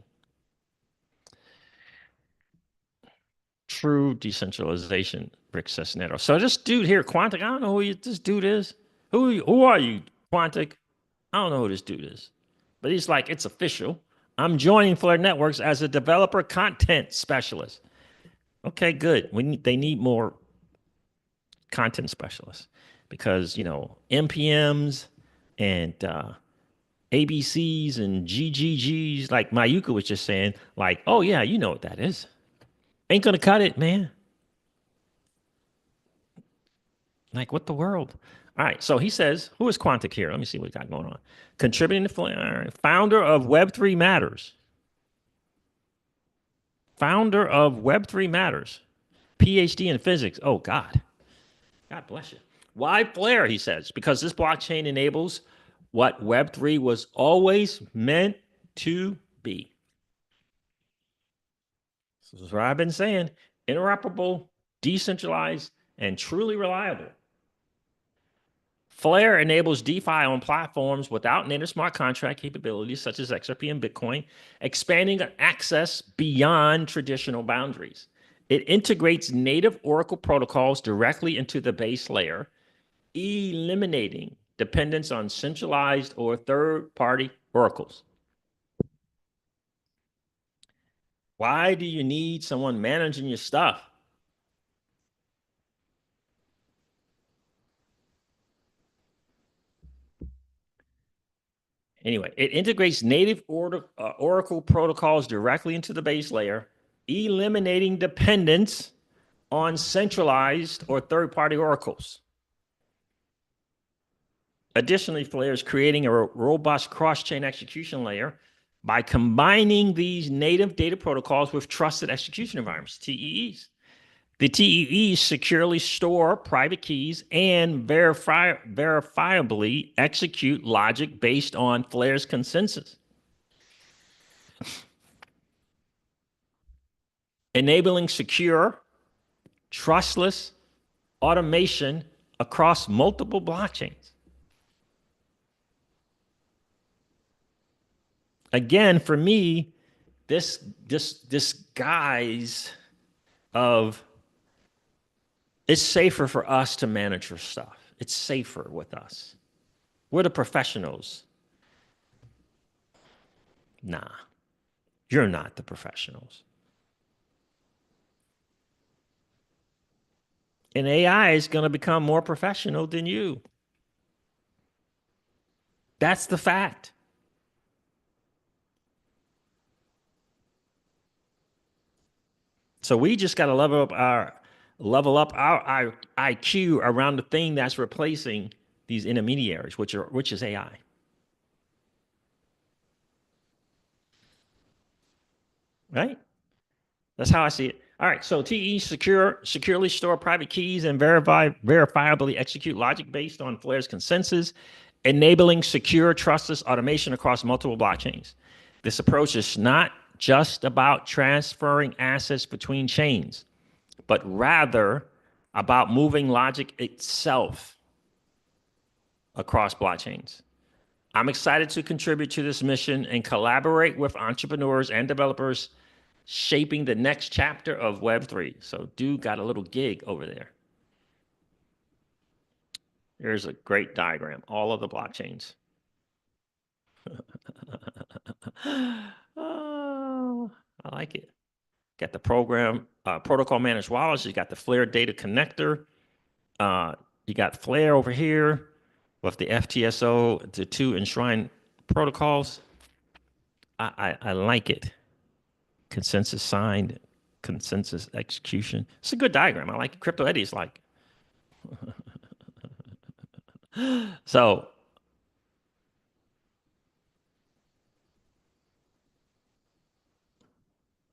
Speaker 1: True decentralization, Rick Cisneros. So this dude here, Quantic, I don't know who this dude is. Who are you, Quantic? I don't know who this dude is. But he's like, it's official. I'm joining Flare Networks as a developer content specialist. Okay, good. They need more content specialists because, you know, NPMs and ABCs and GGGs, like Mayuka was just saying, like, oh yeah, you know what that is. Ain't gonna cut it, man. Like, what the world? All right, so he says, who is Quantic here? Let me see what we got going on. Contributing to Flare, founder of Web3 Matters. Founder of Web3 Matters. PhD in physics. Oh, God. God bless you. Why Flare, he says, because this blockchain enables what Web3 was always meant to be. This is what I've been saying. Interoperable, decentralized, and truly reliable. Flare enables DeFi on platforms without native smart contract capabilities such as XRP and Bitcoin, expanding access beyond traditional boundaries. It integrates native Oracle protocols directly into the base layer, eliminating dependence on centralized or third-party oracles. Why do you need someone managing your stuff? Anyway, it integrates native Oracle protocols directly into the base layer, eliminating dependence on centralized or third-party oracles. Additionally, Flare is creating a robust cross-chain execution layer by combining these native data protocols with trusted execution environments, TEEs. The TEEs securely store private keys and verifiably execute logic based on Flare's consensus, enabling secure, trustless automation across multiple blockchains. Again, for me, this guise of it's safer for us to manage our stuff. It's safer with us. We're the professionals. Nah, you're not the professionals. And AI is going to become more professional than you. That's the fact. So we just got to level up our IQ around the thing that's replacing these intermediaries, which is AI. Right? That's how I see it. All right. So TE securely store private keys and verifiably execute logic based on Flare's consensus, enabling secure, trustless automation across multiple blockchains. This approach is not just about transferring assets between chains, but rather about moving logic itself across blockchains. I'm excited to contribute to this mission and collaborate with entrepreneurs and developers shaping the next chapter of Web3. So dude got a little gig over there. Here's a great diagram, all of the blockchains. Oh, I like it. Got the protocol managed wallets. You got the Flare data connector. You got Flare over here with the FTSO, the two enshrined protocols. I like it. Consensus signed, consensus execution. It's a good diagram. I like it. Crypto Eddie's like. So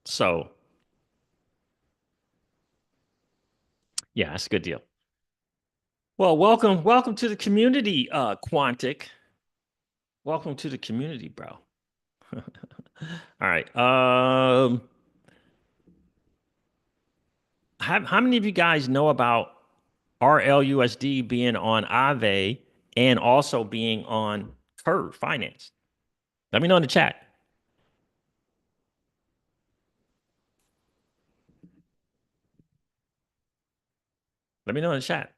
Speaker 1: so yeah, it's a good deal. Well, welcome to the community, Quantic. Welcome to the community, bro. All right. How many of you guys know about RLUSD being on Aave and also being on Curve Finance? Let me know in the chat. Let me know in the chat.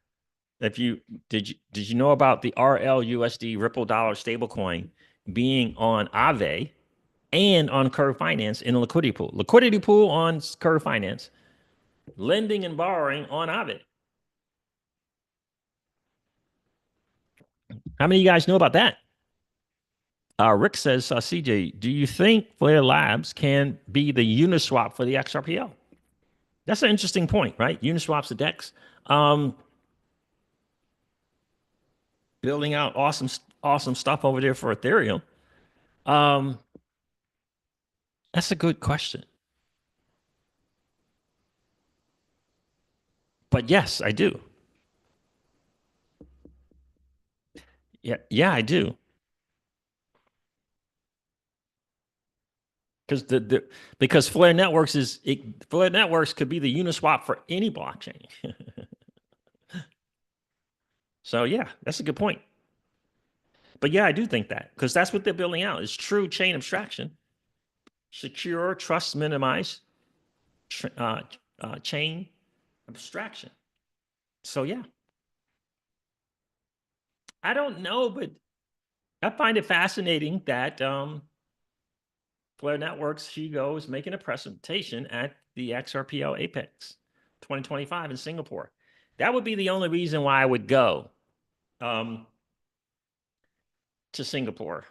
Speaker 1: If you did you know about the RLUSD Ripple Dollar stablecoin being on Aave and on Curve Finance in a liquidity pool? Liquidity pool on Curve Finance, lending and borrowing on Aave. How many of you guys know about that? Rick says, CJ, do you think Flare Labs can be the Uniswap for the XRPL? That's an interesting point, right? Uniswap's the DEX. Building out awesome stuff over there for Ethereum. That's a good question. But yes, I do. Yeah, I do. Because Flare Networks Flare Networks could be the Uniswap for any blockchain. So yeah, that's a good point. But yeah, I do think that because that's what they're building out is true chain abstraction, secure, trust minimized chain abstraction. So yeah, I don't know, but I find it fascinating that Flare Networks, Hugo is making a presentation at the XRPL Apex 2025 in Singapore. That would be the only reason why I would go to Singapore.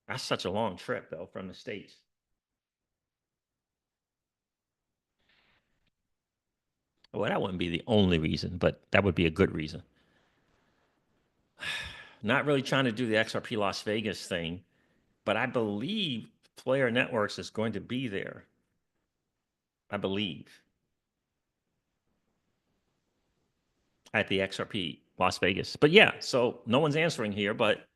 Speaker 1: That's such a long trip, though, from the States. Well, that wouldn't be the only reason, but that would be a good reason. Not really trying to do the XRP Las Vegas thing, but I believe Flare Networks is going to be there. I believe. At the XRP Las Vegas. But yeah, so no one's answering here, but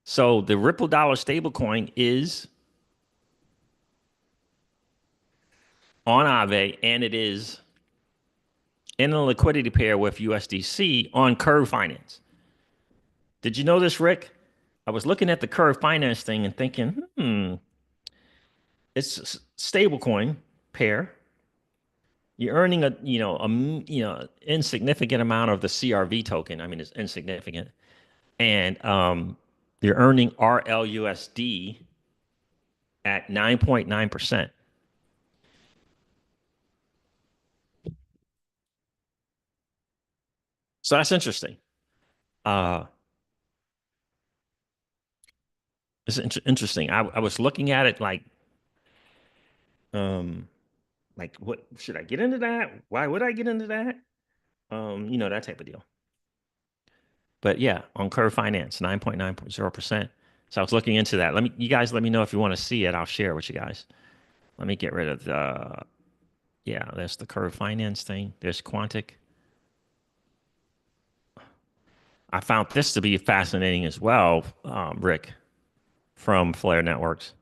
Speaker 1: so the Ripple Dollar stablecoin is on Aave and it is in a liquidity pair with USDC on Curve Finance. Did you know this, Rick? I was looking at the Curve Finance thing and thinking, it's a stablecoin pair. You're earning a insignificant amount of the CRV token. I mean, it's insignificant, and you're earning RLUSD at 9.9%. So that's interesting. It's interesting. I was looking at it like what should I get into that? Why would I get into that? That type of deal. But yeah, on Curve Finance, 9.90%. So I was looking into that. You guys let me know if you want to see it. I'll share it with you guys. Let me get rid of there's the Curve Finance thing. There's Quantic. I found this to be fascinating as well, Rick, from Flare Networks.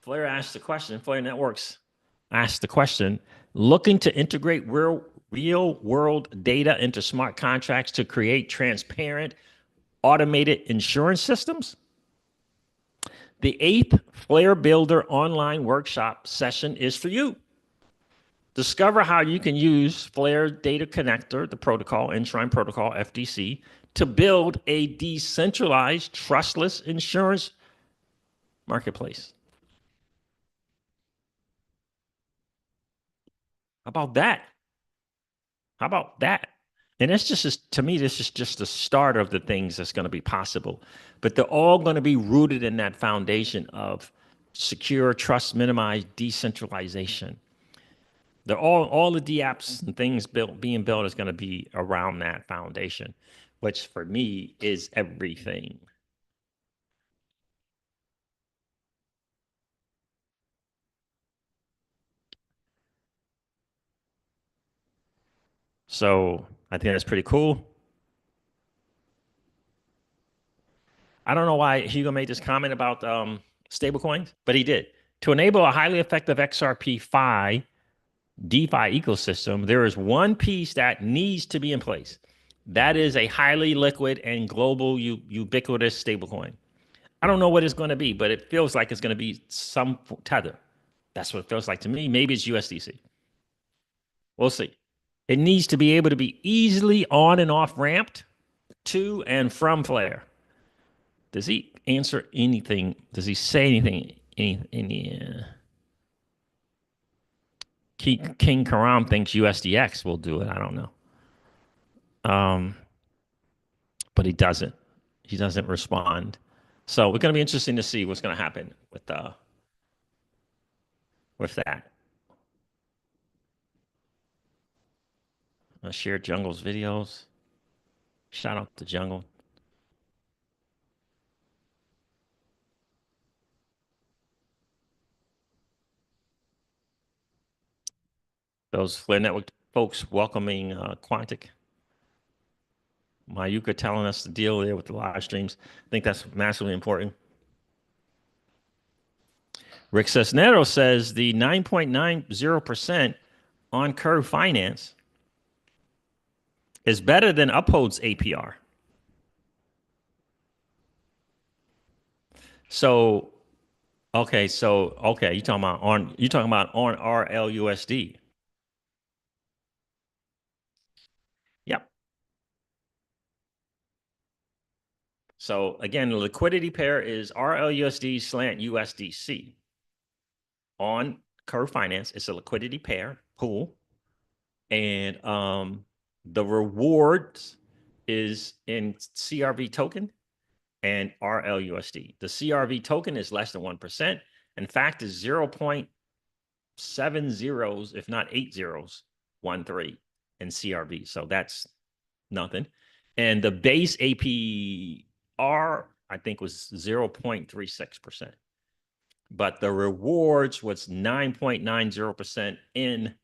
Speaker 1: Flare asked the question, Flare Networks asked the question, looking to integrate real world data into smart contracts to create transparent, automated insurance systems? The 8th Flare Builder online workshop session is for you. Discover how you can use Flare Data Connector, the protocol, Enshrine Protocol, FDC, to build a decentralized, trustless insurance marketplace. How about that? How about that? And that's to me, this is just the start of the things that's going to be possible. But they're all going to be rooted in that foundation of secure, trust, minimize, decentralization. They're all the DApps and things being built is going to be around that foundation, which for me is everything. So I think that's pretty cool. I don't know why Hugo made this comment about stablecoins, but he did. To enable a highly effective XRP Fi DeFi ecosystem, there is one piece that needs to be in place. That is a highly liquid and global ubiquitous stablecoin. I don't know what it's going to be, but it feels like it's going to be some tether. That's what it feels like to me. Maybe it's USDC. We'll see. It needs to be able to be easily on and off ramped to and from Flare. Does he answer anything? Does he say anything? King Karam thinks USDX will do it. I don't know. But he doesn't. He doesn't respond. So it's going to be interesting to see what's going to happen with that. Share Jungle's videos. Shout out to Jungle. Those Flare Network folks welcoming Quantic. Mayuka telling us the deal there with the live streams. I think that's massively important. Rick Cisnero says the 9.90% on curve finance is better than Uphold's APR. So, okay, you're talking about on RLUSD. Yep. So again, the liquidity pair is RLUSD slant USDC. On curve finance, it's a liquidity pair pool, and the rewards is in CRV token and RLUSD. The CRV token is less than 1%. In fact, is 0.7 zeros, if not 8 zeros, 13 in CRV. So that's nothing. And the base APR, I think, was 0.36%. But the rewards was 9.90% in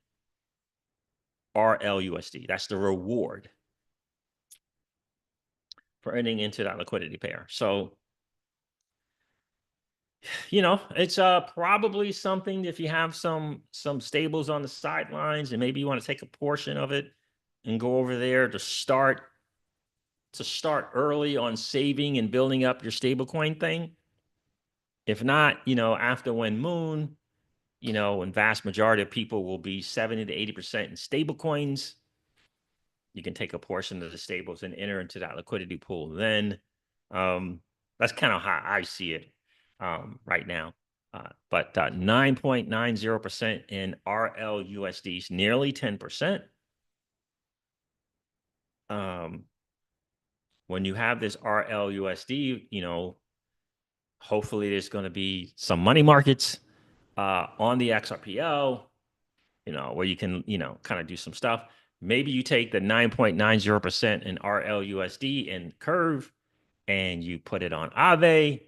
Speaker 1: RLUSD. That's the reward for entering into that liquidity pair. So, it's probably something if you have some stables on the sidelines and maybe you want to take a portion of it and go over there to start early on saving and building up your stablecoin thing. If not, after when Moon, and vast majority of people will be 70 to 80% in stable coins, you can take a portion of the stables and enter into that liquidity pool. Then that's kind of how I see it right now. But 9.90% in RLUSD is nearly 10%. When you have this RLUSD, hopefully there's going to be some money markets on the XRPL, where you can, kind of do some stuff. Maybe you take the 9.90% in RLUSD and Curve and you put it on Aave.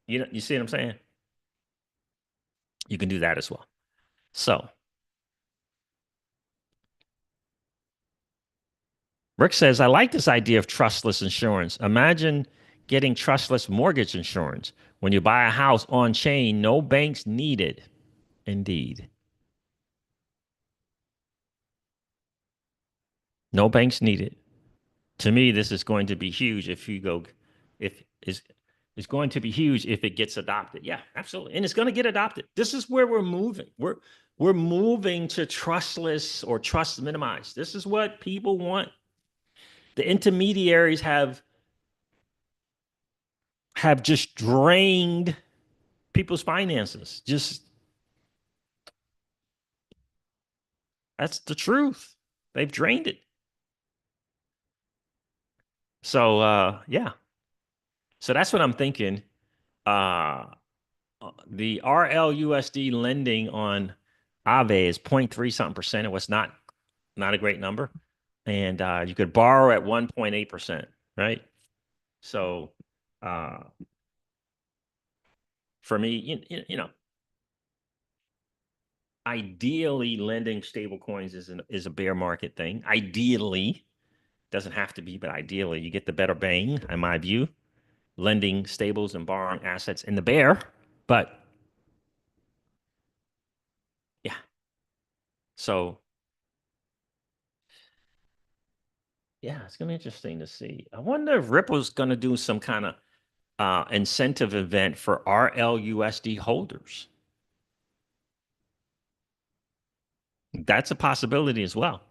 Speaker 1: You see what I'm saying? You can do that as well. So Rick says, I like this idea of trustless insurance. Imagine getting trustless mortgage insurance. When you buy a house on chain, no banks needed. Indeed. No banks needed. To me, this is going to be huge if it's going to be huge if it gets adopted. Yeah, absolutely. And it's going to get adopted. This is where we're moving. We're moving to trustless or trust minimized. This is what people want. The intermediaries have just drained people's finances. That's the truth. They've drained it. So yeah. So that's what I'm thinking on the RLUSD lending on Aave is 0.3 something percent. It was not a great number, and you could borrow at 1.8%, right? So for me, ideally, lending stable coins is a bear market thing. Ideally, doesn't have to be, but ideally, you get the better bang, in my view, lending stables and borrowing assets in the bear. But yeah, so yeah, it's gonna be interesting to see. I wonder if Ripple's gonna do some kind of incentive event for RLUSD holders. That's a possibility as well.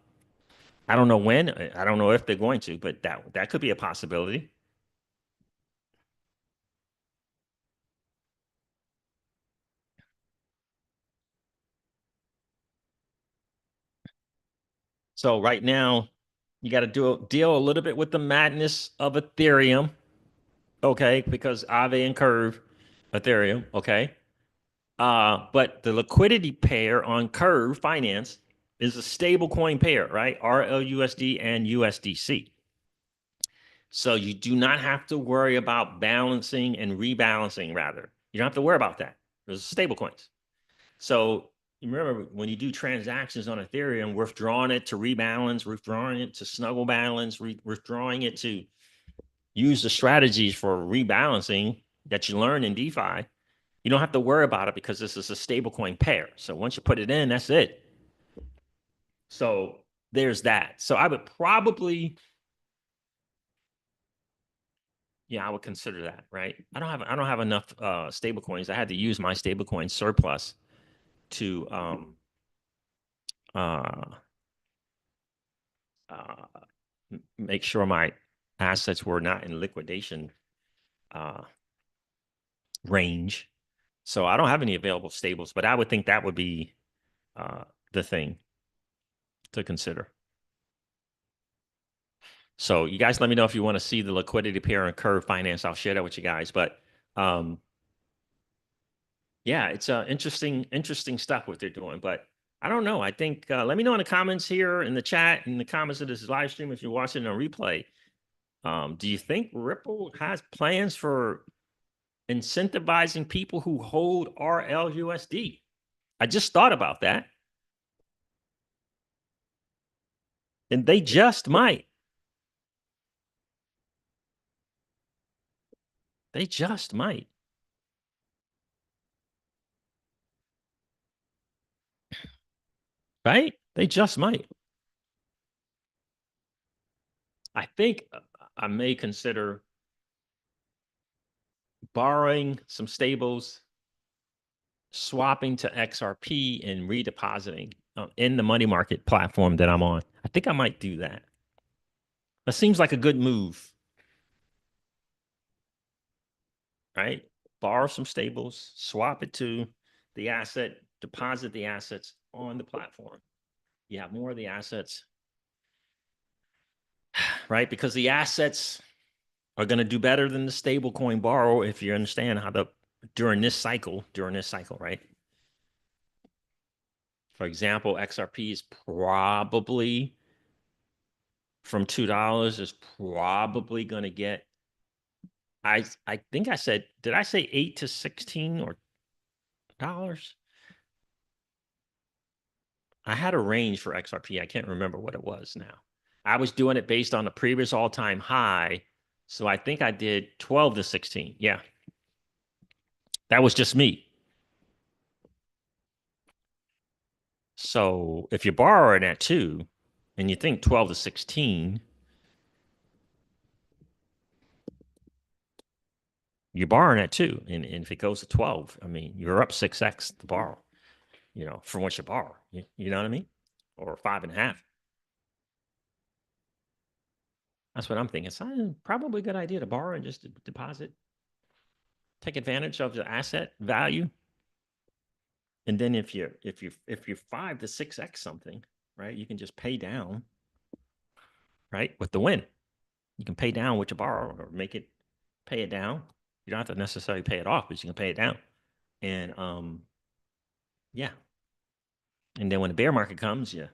Speaker 1: I don't know when. I don't know if they're going to, but that could be a possibility. So right now, you got to deal a little bit with the madness of Ethereum, okay? Because Aave and Curve, Ethereum, okay? But the liquidity pair on Curve Finance is a stable coin pair, right? RLUSD and USDC. So you do not have to worry about balancing and rebalancing, rather. You don't have to worry about that. There's stable coins. So you remember when you do transactions on Ethereum, withdrawing it to rebalance, withdrawing it to snuggle balance, withdrawing it to use the strategies for rebalancing that you learn in DeFi, you don't have to worry about it because this is a stablecoin pair. So once you put it in, that's it. So there's that. So I would probably, yeah, I would consider that, right? I don't have enough stable coins. I had to use my stablecoin surplus to uh, make sure my assets were not in liquidation range. So I don't have any available stables, but I would think that would be the thing to consider. So you guys let me know if you want to see the liquidity pair and Curve Finance. I'll share that with you guys. But yeah, it's interesting stuff what they're doing. But I don't know. I think let me know in the comments here, in the chat, in the comments of this live stream if you're watching on replay. Do you think Ripple has plans for incentivizing people who hold RLUSD? I just thought about that. And they just might. They just might. Right? They just might. I think I may consider borrowing some stables, swapping to XRP, and redepositing in the money market platform that I'm on. I think I might do that. That seems like a good move, right? Borrow some stables, swap it to the asset, deposit the assets on the platform. You have more of the assets, right? Because the assets are going to do better than the stable coin borrow if you understand how to during this cycle, right? For example, XRP is probably from $2 is probably going to get I think I said, did I say 8 to 16 or dollars? I had a range for XRP. I can't remember what it was now. I was doing it based on the previous all-time high. So I think I did 12 to 16. Yeah. That was just me. So if you're borrowing at 2 and you think 12 to 16, you're borrowing at 2. And if it goes to 12, I mean, you're up 6x to borrow, from what you borrow. You know what I mean? Or 5.5. That's what I'm thinking. It's probably a good idea to borrow and just deposit, take advantage of the asset value. And then if you're 5 to 6x something, right, you can just pay down, right, with the win. You can pay down what you borrow or pay it down. You don't have to necessarily pay it off, but you can pay it down. And yeah. And then when the bear market comes, you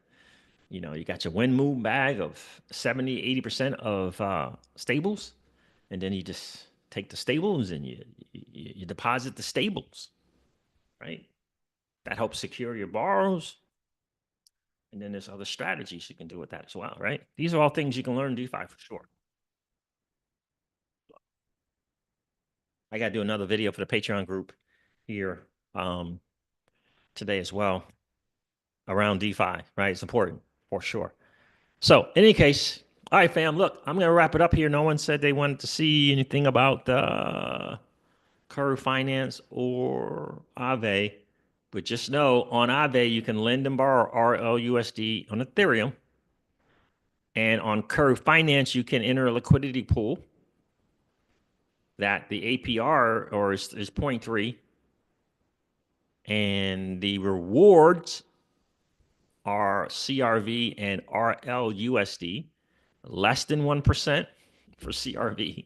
Speaker 1: know, you got your wind move bag of 70, 80% of stables, and then you just take the stables and you deposit the stables, right? That helps secure your borrows. And then there's other strategies you can do with that as well, right? These are all things you can learn DeFi for sure. I got to do another video for the Patreon group here today as well around DeFi, right? It's important for sure. So, in any case, all right, fam. Look, I'm gonna wrap it up here. No one said they wanted to see anything about Curve Finance or Aave, but just know on Aave you can lend and borrow RLUSD on Ethereum, and on Curve Finance you can enter a liquidity pool that the APR or is 0.3, and the rewards are CRV and RLUSD, less than 1% for CRV,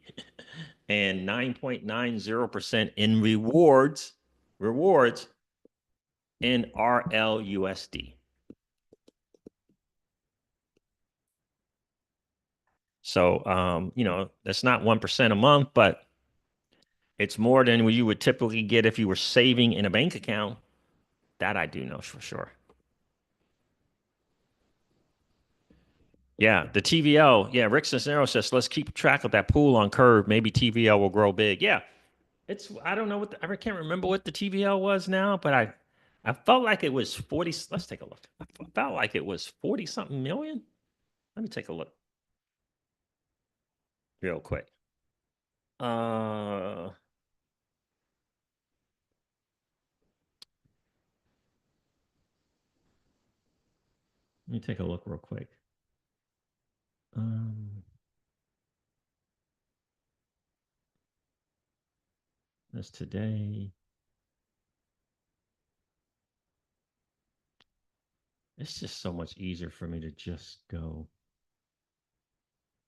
Speaker 1: and 9.90% in rewards in RLUSD. So, you know, that's not 1% a month, but it's more than you would typically get if you were saving in a bank account. That I do know for sure. Yeah, the TVL. Yeah, Rick Cisneros says, let's keep track of that pool on Curve. Maybe TVL will grow big. Yeah, I don't know I can't remember what the TVL was now, but I felt like it was 40. Let's take a look. I felt like it was 40 something million. Let me take a look real quick. Let me take a look real quick. That's today. It's just so much easier for me to just go.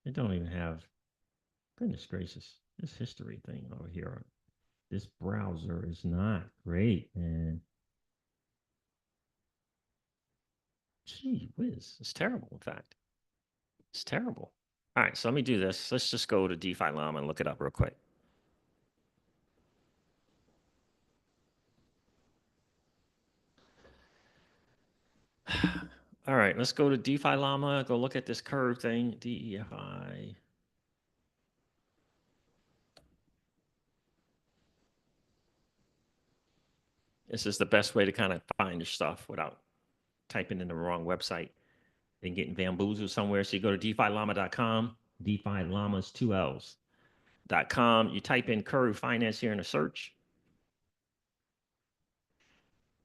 Speaker 1: It don't even have, goodness gracious, this history thing over here. This browser is not great, man. Gee whiz, it's terrible, in fact. It's terrible. All right, so let me do this. Let's just go to DeFi Llama and look it up real quick. All right, let's go to DeFi Llama, go look at this curve thing, DEFI. This is the best way to kind of find your stuff without typing in the wrong website and getting bamboozled somewhere. So you go to DeFiLlama.com, DeFi Llamas 2 L's.com. You type in Curve Finance here in the search.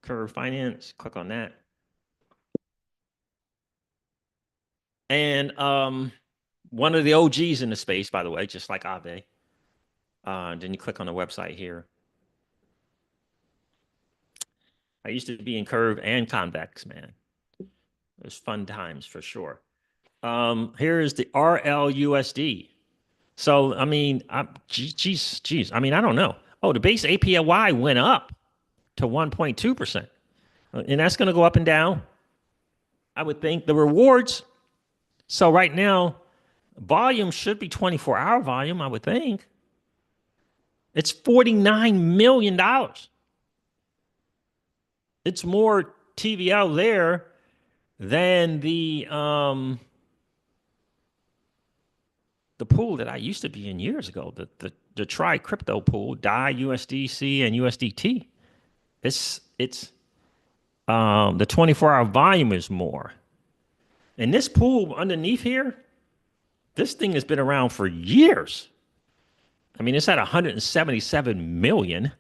Speaker 1: Curve Finance, click on that. And one of the OGs in the space, by the way, just like Aave. Then you click on the website here. I used to be in Curve and Convex, man. It was fun times for sure. Here is the RLUSD. So, I mean, geez. I mean, I don't know. Oh, the base APY went up to 1.2%. And that's going to go up and down. I would think the rewards. So right now, volume should be 24-hour volume, I would think. It's $49 million. It's more TVL there than the pool that I used to be in years ago, the Tri Crypto pool, DAI, USDC, and USDT. It's the 24-hour volume is more. And this pool underneath here, this thing has been around for years. I mean, it's at 177 million.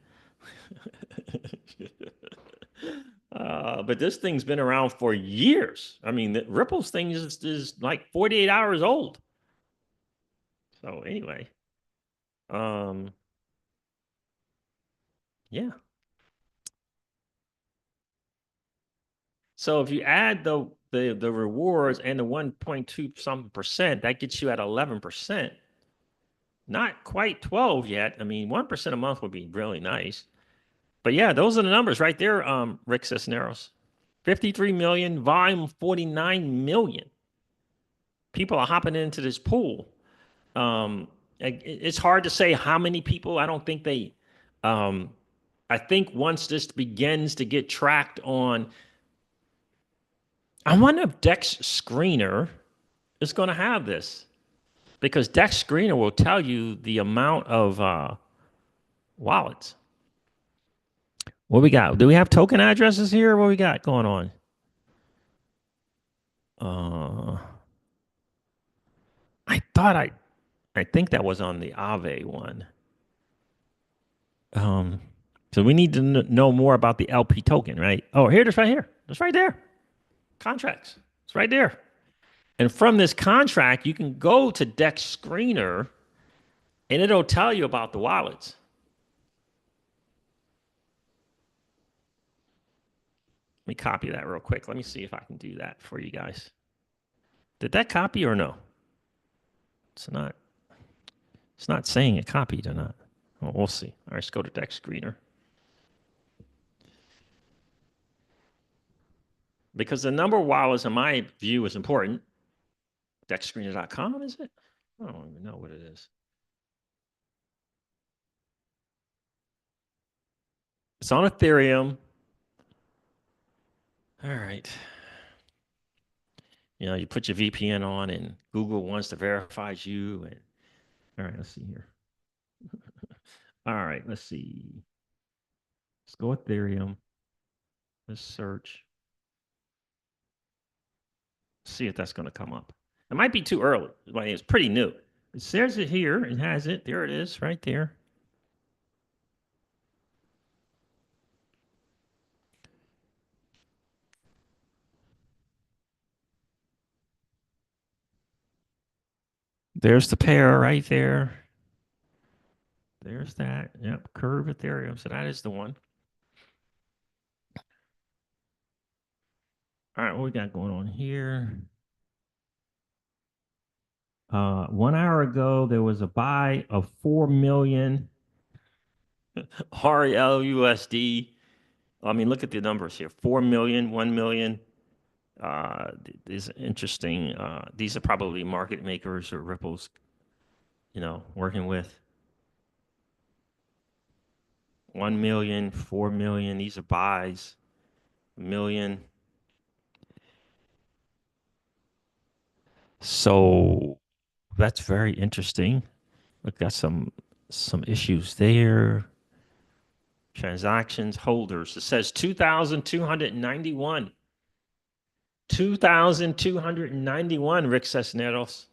Speaker 1: But this thing's been around for years. I mean, the Ripple's thing is like 48 hours old. So anyway, yeah. So if you add the rewards and the 1.2 something percent, that gets you at 11%. Not quite 12 yet. I mean, 1% a month would be really nice. But yeah, those are the numbers right there, Rick Cisneros. 53 million, volume 49 million. People are hopping into this pool. It's hard to say how many people. I don't think they. I think once this begins to get tracked on, I wonder if Dex Screener is going to have this, because Dex Screener will tell you the amount of wallets. What we got? Do we have token addresses here? What we got going on? I thought I think that was on the Aave one. So we need to know more about the LP token, right? Oh, here it is right here. It's right there. Contracts. It's right there. And from this contract, you can go to Dex Screener and it'll tell you about the wallets. Let me copy that real quick. Let me see if I can do that for you guys. Did that copy or no? It's not saying it copied or not. Well, we'll see. All right, let's go to Dex Screener. Because the number of wallets, in my view, is important. DexScreener.com, is it? I don't even know what it is. It's on Ethereum. All right. You know, you put your VPN on and Google wants to verify you. And all right, let's see here. All right, let's see. Let's go Ethereum. Let's search. See if that's going to come up. It might be too early. It's pretty new. It says it here. It has it. There it is, right there. There's the pair right there. There's that. Yep, Curve Ethereum. So that is the one. All right, what we got going on here? 1 hour ago, there was a buy of 4 million RLUSD. I mean, look at the numbers here. 4 million, 1 million. These are interesting. These are probably market makers or Ripple's, working with. 1 million, 4 million. These are buys. A million. So that's very interesting. We've got some issues there. Transactions, holders. It says 2,291. 2,291, Rick Cisneros.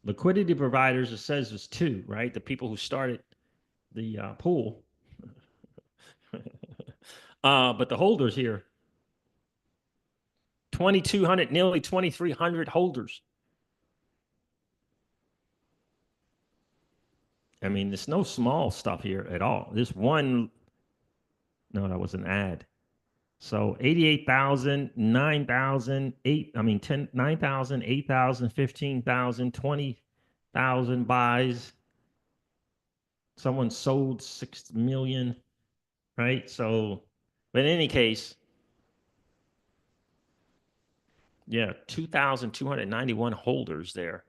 Speaker 1: Liquidity providers, it says it's 2, right? The people who started the pool. But the holders here, 2,200, nearly 2,300 holders. I mean, there's no small stuff here at all. There's one. No, that was an ad. So 88,000, 9,000, 10, 9,000, 8,000, 15,000, 20,000 buys. Someone sold 6 million, right? So, but in any case, yeah, 2,291 holders there.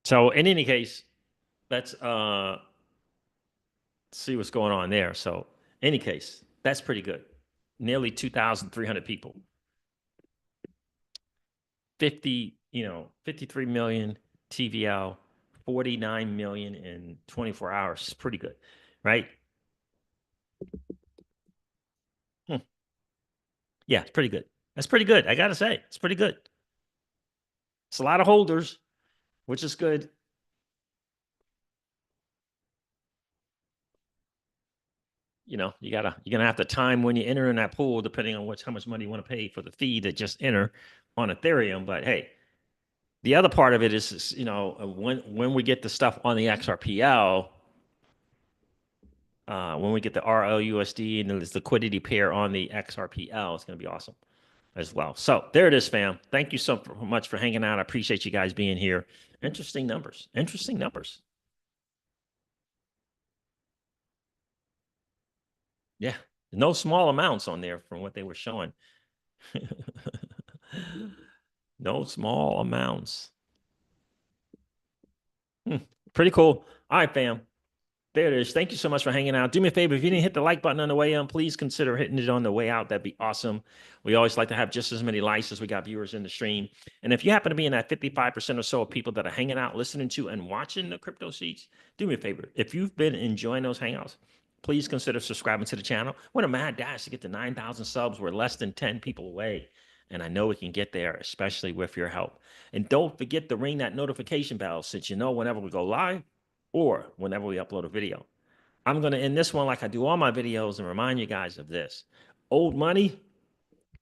Speaker 1: So in any case, let's see what's going on there. So in any case, that's pretty good. Nearly 2,300 people. 53 million TVL, 49 million in 24 hours. It's pretty good, right? Yeah, it's pretty good. That's pretty good. I got to say, it's pretty good. It's a lot of holders, which is good. You're gonna have to time when you enter in that pool, depending on how much money you want to pay for the fee to just enter on Ethereum. But hey, The other part of it is, when we get the stuff on the XRPL, when we get the RLUSD and this liquidity pair on the XRPL, it's going to be awesome as well. So there it is, fam. Thank you so much for hanging out. I appreciate you guys being here. Interesting numbers. Interesting numbers. Yeah. No small amounts on there from what they were showing. No small amounts. Pretty cool. All right, fam. There it is. Thank you so much for hanging out. Do me a favor, if you didn't hit the like button on the way in, please consider hitting it on the way out. That'd be awesome. We always like to have just as many likes as we got viewers in the stream. And if you happen to be in that 55% or so of people that are hanging out, listening to, and watching the Crypto Seats, do me a favor. If you've been enjoying those hangouts, please consider subscribing to the channel. We're on a mad dash to get to 9,000 subs. We're less than 10 people away. And I know we can get there, especially with your help. And don't forget to ring that notification bell so you know whenever we go live or whenever we upload a video. I'm going to end this one like I do all my videos and remind you guys of this. Old money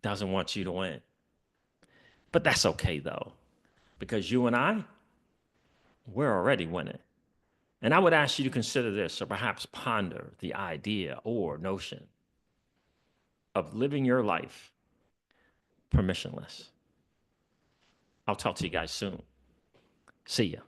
Speaker 1: doesn't want you to win. But that's okay, though, because you and we're already winning. And I would ask you to consider this or perhaps ponder the idea or notion of living your life permissionless. I'll talk to you guys soon. See ya.